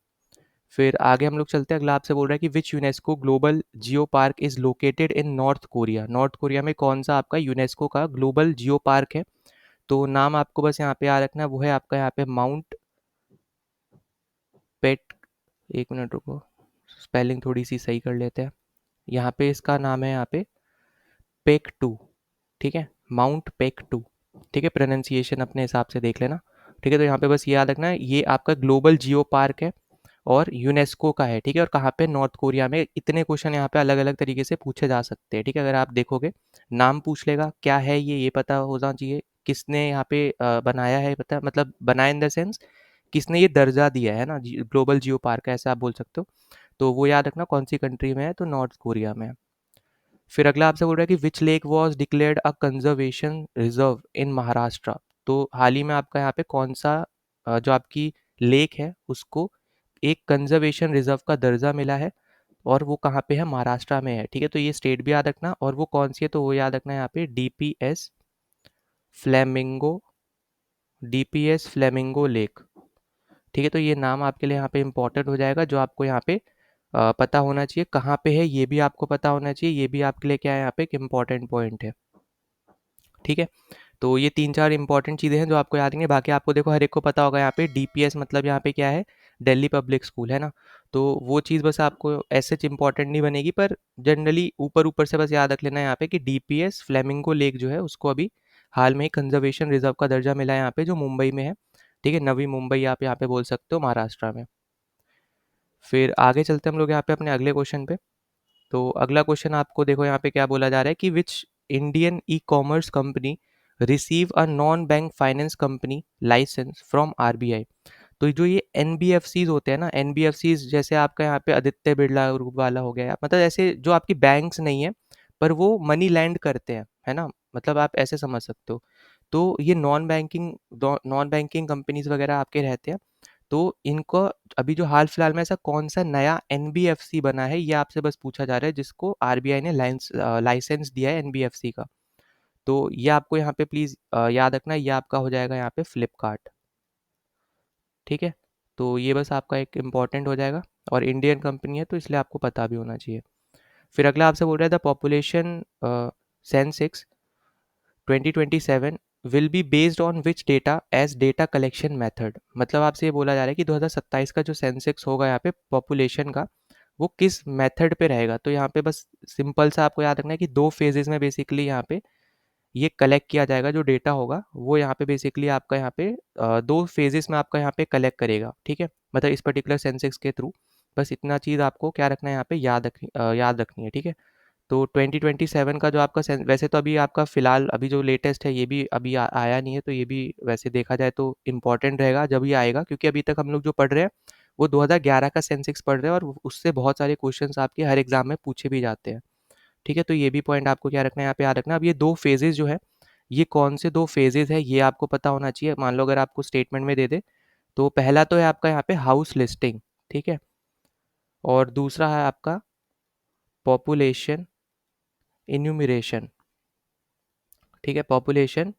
फिर आगे हम लोग चलते हैं, अगला आपसे बोल रहा है कि which UNESCO global geopark is located in North Korea. North Korea में कौन सा आपका यूनेस्को का ग्लोबल जियो पार्क है। तो नाम आपको बस यहाँ पे याद रखना है, वो है आपका यहाँ पे माउंट पेट, एक मिनट रुको, स्पेलिंग थोड़ी सी सही कर लेते हैं। यहाँ पे इसका नाम है यहाँ पे पेक टू, ठीक है, माउंट पेक टू, ठीक है। प्रोनाउंसिएशन अपने हिसाब से देख लेना, ठीक है। तो यहाँ पे बस ये याद रखना है, ये आपका ग्लोबल जियो पार्क है और यूनेस्को का है, ठीक है। और कहाँ पे, नॉर्थ कोरिया में। इतने क्वेश्चन यहाँ पे अलग अलग तरीके से पूछे जा सकते हैं, ठीक है। अगर आप देखोगे, नाम पूछ लेगा, क्या है ये पता होना चाहिए, किसने यहाँ पे बनाया है पता, मतलब बनाया इन द सेंस किसने ये दर्जा दिया है ना, ग्लोबल जियो पार्क है, ऐसा आप बोल सकते हो। तो वो याद रखना कौन सी कंट्री में है, तो नॉर्थ कोरिया में है। फिर अगला आपसे बोल रहा है कि which lake was declared a conservation reserve in Maharashtra. तो हाल ही में आपका यहाँ पे कौन सा जो आपकी लेक है उसको एक कंजर्वेशन रिजर्व का दर्जा मिला है, और वो कहाँ पे है, महाराष्ट्र में है, ठीक है। तो ये स्टेट भी याद रखना, और वो कौन सी है, तो वो याद रखना है यहाँ पे फ्लेमिंगो DPS फ्लेमिंगो लेक, ठीक है, तो ये नाम आपके लिए यहाँ पे इम्पोर्टेंट हो जाएगा, जो आपको यहाँ पे पता होना चाहिए। कहाँ पे है ये भी आपको पता होना चाहिए, ये भी आपके लिए क्या है यहाँ पे एक इम्पॉर्टेंट पॉइंट है। ठीक है, तो ये 3-4 इंपॉर्टेंट चीज़ें हैं जो आपको याद रहेंगे। बाकी आपको देखो हर एक को पता होगा यहाँ पे डीपीएस मतलब यहाँ पे क्या है, दिल्ली पब्लिक स्कूल है ना। तो वो चीज़ बस आपको ऐसे इम्पॉर्टेंट नहीं बनेगी, पर जनरली ऊपर ऊपर से बस याद रख लेना है यहाँ पे कि डीपीएस फ्लेमिंगो लेक जो है उसको अभी हाल में ही कंजर्वेशन रिजर्व का दर्जा मिला है यहाँ पे, जो मुंबई में है। ठीक है, नवी मुंबई आप यहाँ पे बोल सकते हो, महाराष्ट्र में। फिर आगे चलते हैं हम लोग यहाँ पे अपने अगले क्वेश्चन पे। तो अगला क्वेश्चन आपको देखो यहाँ पे क्या बोला जा रहा है कि which Indian e commerce company receive a non bank finance company licence from RBI. तो जो ये एनबीएफसीज होते हैं ना, एनबीएफसीज जैसे आपका यहाँ पे आदित्य बिरला ग्रुप वाला हो गया, मतलब ऐसे जो आपकी बैंक्स नहीं है पर वो मनी लैंड करते हैं, है ना, मतलब आप ऐसे समझ सकते हो। तो ये नॉन बैंकिंग कंपनीज वगैरह आपके रहते हैं। तो इनको अभी जो हाल फिलहाल में ऐसा कौन सा नया एनबीएफसी बना है, ये आपसे बस पूछा जा रहा है, जिसको आरबीआई ने लाइसेंस दिया है एनबीएफसी का। तो ये आपको यहाँ पे प्लीज़ याद रखना, ये आपका हो जाएगा यहाँ पे फ्लिपकार्ट। ठीक है, तो ये बस आपका एक इम्पॉर्टेंट हो जाएगा, और इंडियन कंपनी है तो इसलिए आपको पता भी होना चाहिए। फिर अगला आपसे बोल रहा है the population census 2027 will be based on which data as data collection method. मतलब आपसे ये बोला जा रहा है कि 2027 का जो सेंसेक्स होगा यहाँ पे पॉपुलेशन का, वो किस मेथड पे रहेगा। तो यहाँ पे बस सिंपल सा आपको याद रखना है कि 2 फेजेस में बेसिकली यहाँ पे ये कलेक्ट किया जाएगा, जो डेटा होगा वो यहाँ पे बेसिकली आपका यहाँ पे 2 फेजेस में आपका यहाँ पे कलेक्ट करेगा। ठीक है, मतलब इस पर्टिकुलर सेंसेक्स के थ्रू। बस इतना चीज़ आपको क्या रखना है यहाँ पे, याद रखनी है। ठीक है, तो 2027 का जो आपका वैसे तो अभी आपका फ़िलहाल अभी जो लेटेस्ट है ये भी अभी आया नहीं है, तो ये भी वैसे देखा जाए तो इम्पॉर्टेंट रहेगा जब ये आएगा, क्योंकि अभी तक हम लोग जो पढ़ रहे हैं वो 2011 का सेंसेक्स पढ़ रहे हैं, और उससे बहुत सारे क्वेश्चंस आपके हर एग्जाम में पूछे भी जाते हैं। ठीक है, तो ये भी पॉइंट आपको क्या रखना है यहाँ पे, याद रखना। अब ये 2 फेजेस जो है, ये कौन से 2 फेजेस है ये आपको पता होना चाहिए। मान लो अगर आपको स्टेटमेंट में दे दे, तो पहला तो है आपका यहाँ पे हाउस लिस्टिंग। ठीक है, और दूसरा है आपका पॉपुलेशन इन्यूमरेशन। ठीक है, पॉपुलेशन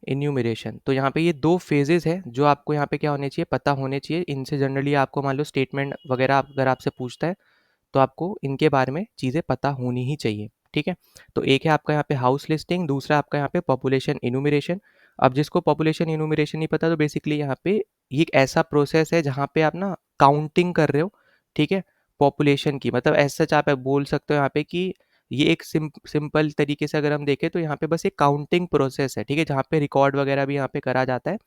इन्यूमरेशन। तो यहाँ पे ये 2 फेजेस है जो आपको यहाँ पे क्या होने चाहिए, पता होने चाहिए। इनसे जनरली आपको मान लो स्टेटमेंट वगैरह अगर आपसे पूछता है, तो आपको इनके बारे में चीज़ें पता होनी ही चाहिए। ठीक है, तो एक है आपका यहाँ पे हाउस लिस्टिंग, दूसरा आपका यहाँ पे पॉपुलेशन इन्यूमरेशन। अब जिसको पॉपुलेशन इन्यूमरेशन नहीं पता, तो बेसिकली यहाँ पे ये एक ऐसा प्रोसेस है जहाँ पे आप ना काउंटिंग कर रहे हो। ठीक है, पॉपुलेशन की, मतलब ऐसा सच आप बोल सकते हो यहाँ पे कि ये एक सिंपल तरीके से अगर हम देखें तो यहाँ पे बस एक काउंटिंग प्रोसेस है। ठीक है, जहाँ पे रिकॉर्ड वगैरह भी यहाँ पे करा जाता है,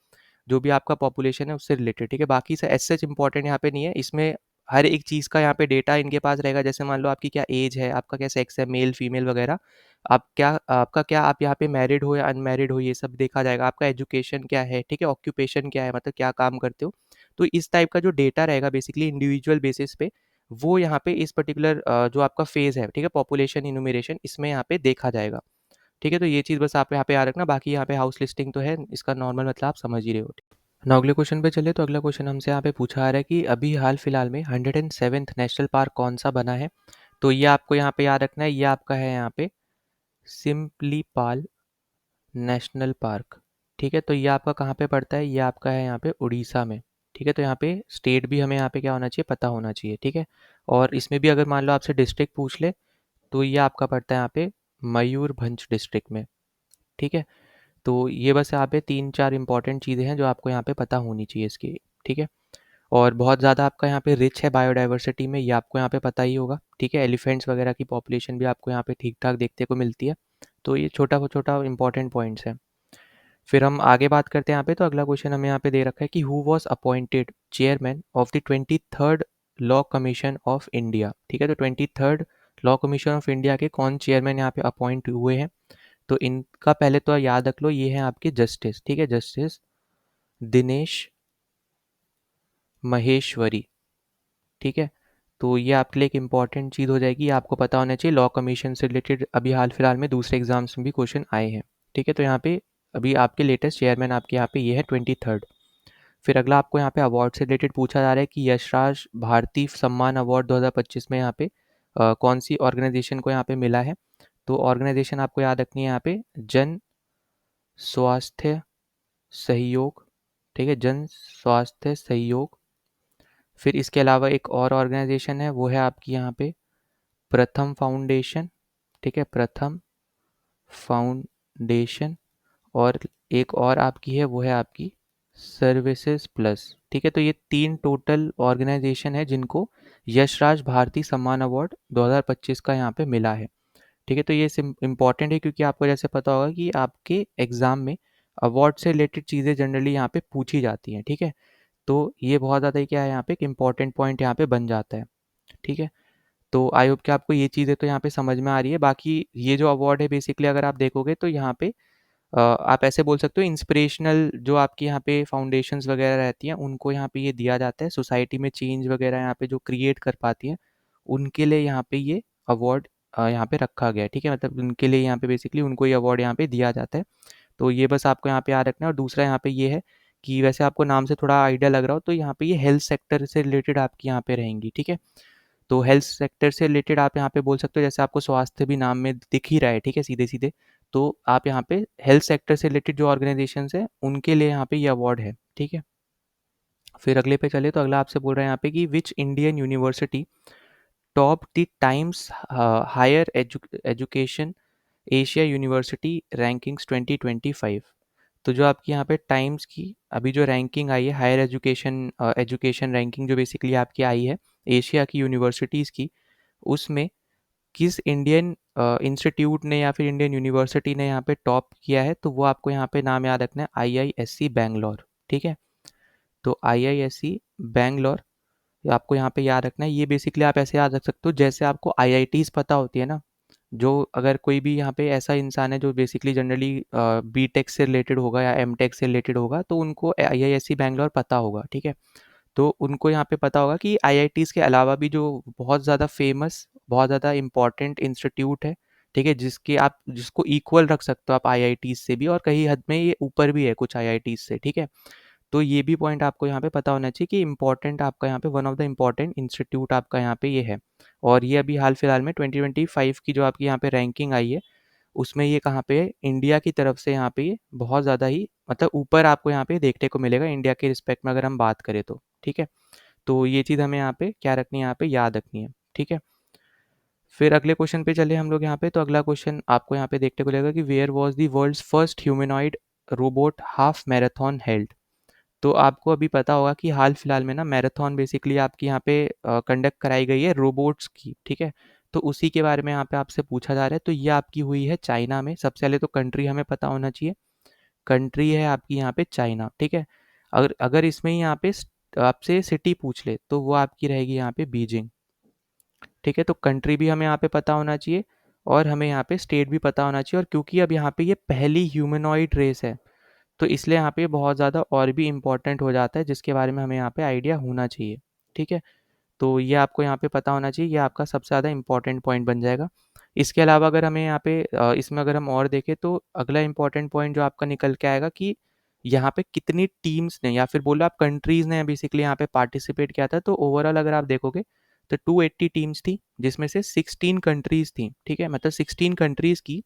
जो भी आपका पॉपुलेशन है उससे रिलेटेड। ठीक है, बाकी से एज सच इंपॉर्टेंट यहाँ पे नहीं है। इसमें हर एक चीज़ का यहाँ पे डेटा इनके पास रहेगा। जैसे मान लो आपकी क्या एज है, आपका क्या सेक्स है, मेल फीमेल वगैरह, आप यहाँ पे मैरिड हो या अनमैरिड हो, ये सब देखा जाएगा। आपका एजुकेशन क्या है, ठीक है, ऑक्यूपेशन क्या है, मतलब क्या काम करते हो। तो इस टाइप का जो डेटा रहेगा बेसिकली इंडिविजुअल बेसिस पे, वो यहाँ पे इस पर्टिकुलर जो आपका फेज़ है, ठीक है, पॉपुलेशन इन्यूमरेशन, इसमें यहाँ पे देखा जाएगा। ठीक है, तो ये चीज़ बस आप यहाँ पे याद रखना। बाकी यहाँ पे हाउस लिस्टिंग तो है, इसका नॉर्मल मतलब आप समझ ही रहे हो। ना अगले क्वेश्चन पे चले, तो अगला क्वेश्चन हमसे यहाँ पे पूछा आ रहा है कि अभी हाल फिलहाल में 107th नेशनल पार्क कौन सा बना है। तो ये आपको यहाँ पे याद रखना है, ये आपका है यहाँ पे सिम्पलीपाल नेशनल पार्क। ठीक है, तो ये आपका कहाँ पे पड़ता है, ये आपका है यहाँ पे उड़ीसा में। ठीक है, तो यहाँ पे स्टेट भी हमें यहाँ पे क्या होना चाहिए, पता होना चाहिए। ठीक है, और इसमें भी अगर मान लो आपसे डिस्ट्रिक्ट पूछ ले, तो ये आपका पड़ता है यहाँ पे मयूरभंज डिस्ट्रिक्ट में। ठीक है, तो ये बस यहाँ पे 3-4 इंपॉर्टेंट चीज़ें हैं जो आपको यहाँ पे पता होनी चाहिए इसकी। ठीक है, और बहुत ज़्यादा आपका यहाँ पे रिच है बायोडाइवर्सिटी में, ये आपको यहाँ पे पता ही होगा। ठीक है, एलिफेंट्स वगैरह की पॉपुलेशन भी आपको यहाँ पे ठीक ठाक देखने को मिलती है। तो ये छोटा छोटा इंपॉर्टेंट पॉइंट्स हैं। फिर हम आगे बात करते हैं यहाँ पे। तो अगला क्वेश्चन हमें यहाँ पे दे रखा है कि who was appointed chairman of the 23rd law commission of India. ठीक है, तो 23rd law commission of India के कौन चेयरमैन यहाँ पे अपॉइंट हुए हैं। तो इनका पहले तो याद रख लो, ये हैं आपके जस्टिस। ठीक है, जस्टिस दिनेश महेश्वरी। ठीक है, तो ये आपके लिए एक इंपॉर्टेंट चीज़ हो जाएगी, आपको पता होना चाहिए। लॉ कमीशन से रिलेटेड अभी हाल फिलहाल में दूसरे एग्जाम्स में भी क्वेश्चन आए हैं। ठीक है, तो यहाँ पे अभी आपके लेटेस्ट चेयरमैन आपके यहाँ पे ये है 23rd। फिर अगला आपको यहाँ पे अवार्ड से रिलेटेड पूछा जा रहा है कि यशराज भारती सम्मान अवार्ड 2025 में यहाँ पे कौन सी ऑर्गेनाइजेशन को यहाँ पे मिला है। तो ऑर्गेनाइजेशन आपको याद रखनी है यहाँ पे जन स्वास्थ्य सहयोग। ठीक है, जन स्वास्थ्य सहयोग फिर इसके अलावा एक और ऑर्गेनाइजेशन है, वो है आपकी यहाँ पे प्रथम फाउंडेशन, ठीक है, प्रथम फाउंडेशन। और एक और आपकी है, वो है आपकी सर्विसेज प्लस, ठीक है। तो ये 3 टोटल ऑर्गेनाइजेशन है जिनको यशराज भारती सम्मान अवार्ड 2025 का यहाँ पे मिला है, ठीक है। तो ये इम्पॉर्टेंट है क्योंकि आपको जैसे पता होगा कि आपके एग्ज़ाम में अवार्ड से रिलेटेड चीज़ें जनरली यहाँ पे पूछी जाती हैं, ठीक है। तो ये बहुत ज़्यादा ही क्या है, यहाँ पे एक इम्पॉर्टेंट पॉइंट यहाँ पे बन जाता है, ठीक है। तो आई होप कि आपको ये चीज़ें तो यहाँ पे समझ में आ रही है। बाकी ये जो अवार्ड है बेसिकली अगर आप देखोगे तो यहाँ पे आप ऐसे बोल सकते हो इंस्पिरेशनल जो आपकी यहाँ पे फाउंडेशंस वगैरह रहती हैं उनको यहाँ पे ये दिया जाता है। सोसाइटी में चेंज वगैरह यहाँ पे जो क्रिएट कर पाती हैं उनके लिए यहाँ पे ये अवार्ड यहाँ पे रखा गया है, ठीक है। मतलब उनके लिए यहाँ पे बेसिकली उनको ये अवार्ड यहाँ पे दिया जाता है। तो ये बस आपको यहाँ पे याद रखना है। और दूसरा यहाँ पे ये है कि वैसे आपको नाम से थोड़ा आइडिया लग रहा हो तो यहाँ पे ये हेल्थ सेक्टर से रिलेटेड आपकी यहाँ पे रहेंगी, ठीक है। तो हेल्थ सेक्टर से रिलेटेड आप यहाँ पे बोल सकते हो, जैसे आपको स्वास्थ्य भी नाम में दिख ही रहा है, ठीक है, सीधे सीधे। तो आप यहाँ पे हेल्थ सेक्टर से रिलेटेड जो ऑर्गेनाइजेशंस है उनके लिए यहाँ पे ये अवार्ड है, ठीक है। फिर अगले पे चले तो अगला आपसे बोल रहे हैं यहाँ पे कि which Indian university top the Times higher education Asia university rankings 2025। तो जो आपकी यहाँ पे टाइम्स की अभी जो रैंकिंग आई है हायर एजुकेशन एजुकेशन रैंकिंग जो बेसिकली आपकी आई है एशिया की यूनिवर्सिटीज़ की, उसमें किस इंडियन इंस्टीट्यूट ने या फिर इंडियन यूनिवर्सिटी ने यहाँ पे टॉप किया है, तो वो आपको यहाँ पे नाम याद रखना है, आईआईएससी बैंगलोर, ठीक है। तो आईआईएससी बैंगलोर आपको यहाँ पे याद रखना है। ये बेसिकली आप ऐसे याद रख सकते हो जैसे आपको आईआईटीज़ पता होती है ना, जो अगर कोई भी यहाँ पे ऐसा इंसान है जो बेसिकली जनरली बीटेक से रिलेटेड होगा या एमटेक से रिलेटेड होगा तो उनको आईआईएससी बैंगलोर पता होगा, ठीक है। तो उनको यहाँ पे पता होगा कि आईआईटीज़ के अलावा भी जो बहुत ज़्यादा फेमस, बहुत ज़्यादा इम्पोर्टेंट इंस्टीट्यूट है, ठीक है, जिसके आप जिसको इक्वल रख सकते हो आप आईआईटीज़ से भी, और कहीं हद में ये ऊपर भी है कुछ आईआईटीज़ से, ठीक है। तो ये भी पॉइंट आपको यहाँ पे पता होना चाहिए कि इम्पोर्टेंट आपका यहाँ पे one of the important institute आपका यहाँ पे ये है। और ये अभी हाल फिलहाल में 2025 की जो आपकी यहाँ पे रैंकिंग आई है उसमें ये कहाँ पे है, इंडिया की तरफ से यहाँ पे ये बहुत ज़्यादा ही मतलब ऊपर आपको यहाँ पे देखने को मिलेगा इंडिया के रिस्पेक्ट में अगर हम बात करें तो, ठीक है। तो ये चीज़ हमें यहाँ पे क्या रखनी है, यहाँ पे याद रखनी है, ठीक है। फिर अगले क्वेश्चन पे चले हम लोग यहाँ पे। तो अगला क्वेश्चन आपको यहाँ पे देखने को मिलेगा कि where was the world's first humanoid robot half marathon held. तो आपको अभी पता होगा कि हाल फिलहाल में ना मैराथन बेसिकली आपकी यहाँ पे कंडक्ट कराई गई है रोबोट्स की, ठीक है। तो उसी के बारे में यहाँ पे आपसे पूछा जा रहा है। तो ये आपकी हुई है चाइना में। सबसे पहले तो कंट्री हमें पता होना चाहिए, कंट्री है आपकी यहाँ पे चाइना, ठीक है। अगर अगर इसमें ही यहाँ पे आपसे सिटी पूछ ले तो वो आपकी रहेगी यहाँ पे बीजिंग, ठीक है। तो कंट्री भी हमें यहाँ पे पता होना चाहिए और हमें यहाँ पे स्टेट भी पता होना चाहिए। और क्योंकि अब यहाँ पे ये पहली ह्यूमनॉइड रेस है तो इसलिए यहाँ पे बहुत ज़्यादा और भी इम्पोर्टेंट हो जाता है जिसके बारे में हमें यहाँ पे आइडिया होना चाहिए, ठीक है। तो ये आपको यहाँ पे पता होना चाहिए, ये आपका सबसे ज़्यादा इम्पोर्टेंट पॉइंट बन जाएगा। इसके अलावा अगर हमें यहाँ पे इसमें अगर हम और देखें तो अगला इम्पोर्टेंट पॉइंट जो आपका निकल के आएगा कि यहाँ पे कितनी टीम्स ने या फिर बोलो आप कंट्रीज़ ने बेसिकली यहाँ पे पार्टिसिपेट किया था। तो ओवरऑल अगर आप देखोगे तो 280 टीम्स थी जिसमें से 16 कंट्रीज़ थी, ठीक है। मतलब 16 कंट्रीज़ की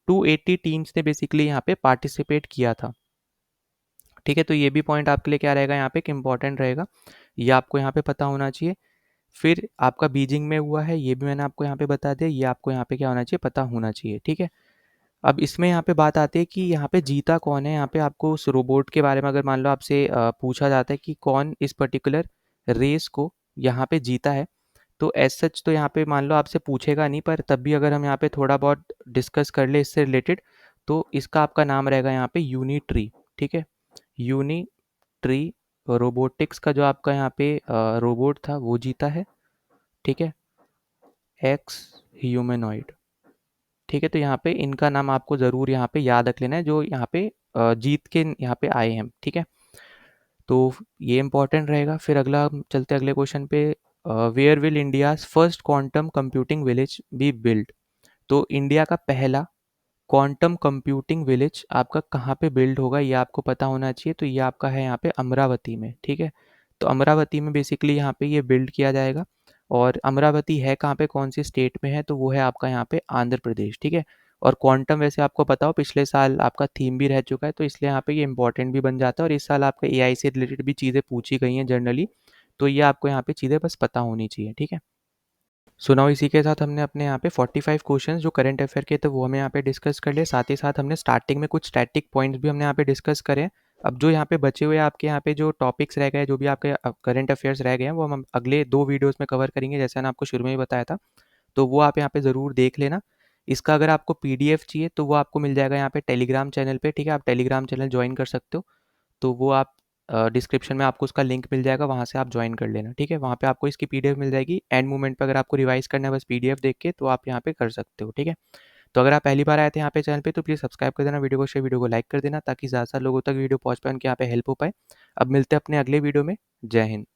280 टीम्स ने बेसिकली यहाँ पे पार्टिसिपेट किया था, ठीक है। तो ये भी पॉइंट आपके लिए क्या रहेगा यहाँ पे एक इम्पॉर्टेंट रहेगा, ये आपको यहाँ पे पता होना चाहिए। फिर आपका बीजिंग में हुआ है ये भी मैंने आपको यहाँ पे बता दिया, ये आपको यहाँ पे क्या होना चाहिए, पता होना चाहिए, ठीक है। अब इसमें यहाँ पे बात आती है कि यहाँ पे जीता कौन है। यहाँ पे आपको उस रोबोट के बारे में अगर मान लो आपसे पूछा जाता है कि कौन इस पर्टिकुलर रेस को यहाँ पे जीता है, तो एज सच तो यहाँ पे मान लो आपसे पूछेगा नहीं, पर तब भी अगर हम यहाँ पे थोड़ा बहुत डिस्कस कर ले इससे रिलेटेड तो इसका आपका नाम रहेगा यहाँ पे यूनिट्री, ठीक है। यूनिट्री रोबोटिक्स का जो आपका यहाँ पे रोबोट था वो जीता है, ठीक है, एक्स ह्यूमनॉइड, ठीक है। तो यहाँ पे इनका नाम आपको ज़रूर यहाँ पे याद रख लेना है जो यहाँ पे जीत के यहाँ पे आए हैं, ठीक है। तो ये इंपॉर्टेंट रहेगा। फिर अगला हम चलते अगले क्वेश्चन पे, where will India's first quantum computing village be build. तो इंडिया का पहला क्वांटम कंप्यूटिंग विलेज आपका कहाँ पे बिल्ड होगा ये आपको पता होना चाहिए। तो ये आपका है यहाँ पे अमरावती में, ठीक है। तो अमरावती में बेसिकली यहाँ पे ये बिल्ड किया जाएगा। और अमरावती है कहाँ पे, कौन सी स्टेट में है, तो वो है आपका यहाँ पे आंध्र प्रदेश, ठीक है। और क्वांटम वैसे आपको पता हो पिछले साल आपका थीम भी रह चुका है तो इसलिए यहाँ पे ये इंपॉर्टेंट भी बन जाता है। और इस साल आपका एआई से रिलेटेड भी चीज़ें पूछी गई हैं जनरली, तो ये आपको यहाँ पे चीज़ें बस पता होनी चाहिए, ठीक है। सो नाउ इसी के साथ हमने अपने यहाँ पे 45 क्वेश्चंस जो करंट अफेयर के थे वो हमें यहाँ पे डिस्कस कर लिए। साथ ही साथ हमने स्टार्टिंग में कुछ स्टैटिक पॉइंट्स भी हमने यहाँ पे डिस्कस करे हैं। अब जो यहाँ पे बचे हुए आपके यहाँ पे जो टॉपिक्स रह गए, जो भी आपके करंट अफेयर्स रह गए हैं, वो हम अगले 2 वीडियोज़ में कवर करेंगे, जैसे मैंने आपको शुरू में ही बताया था। तो वो आप यहाँ पे ज़रूर देख लेना। इसका अगर आपको पीडीएफ चाहिए तो वो आपको मिल जाएगा यहाँ पे टेलीग्राम चैनल पे, ठीक है। आप टेलीग्राम चैनल ज्वाइन कर सकते हो। तो वो आप डिस्क्रिप्शन में आपको उसका लिंक मिल जाएगा, वहाँ से आप ज्वाइन कर लेना, ठीक है। वहाँ पे आपको इसकी पीडीएफ मिल जाएगी। एंड मोमेंट पे अगर आपको रिवाइज़ करना है बस पीडीएफ देख के, तो आप यहाँ पे कर सकते हो, ठीक है। तो अगर आप पहली बार आए थे यहाँ पे चैनल पे, तो प्लीज़ सब्सक्राइब कर देना, वीडियो को शेयर, वीडियो को लाइक कर देना, ताकि ज़्यादा से लोगों तक वीडियो पहुँच पाए, उनके यहाँ पे हेल्प हो पाए। अब मिलते हैं अपने अगले वीडियो में। जय हिंद।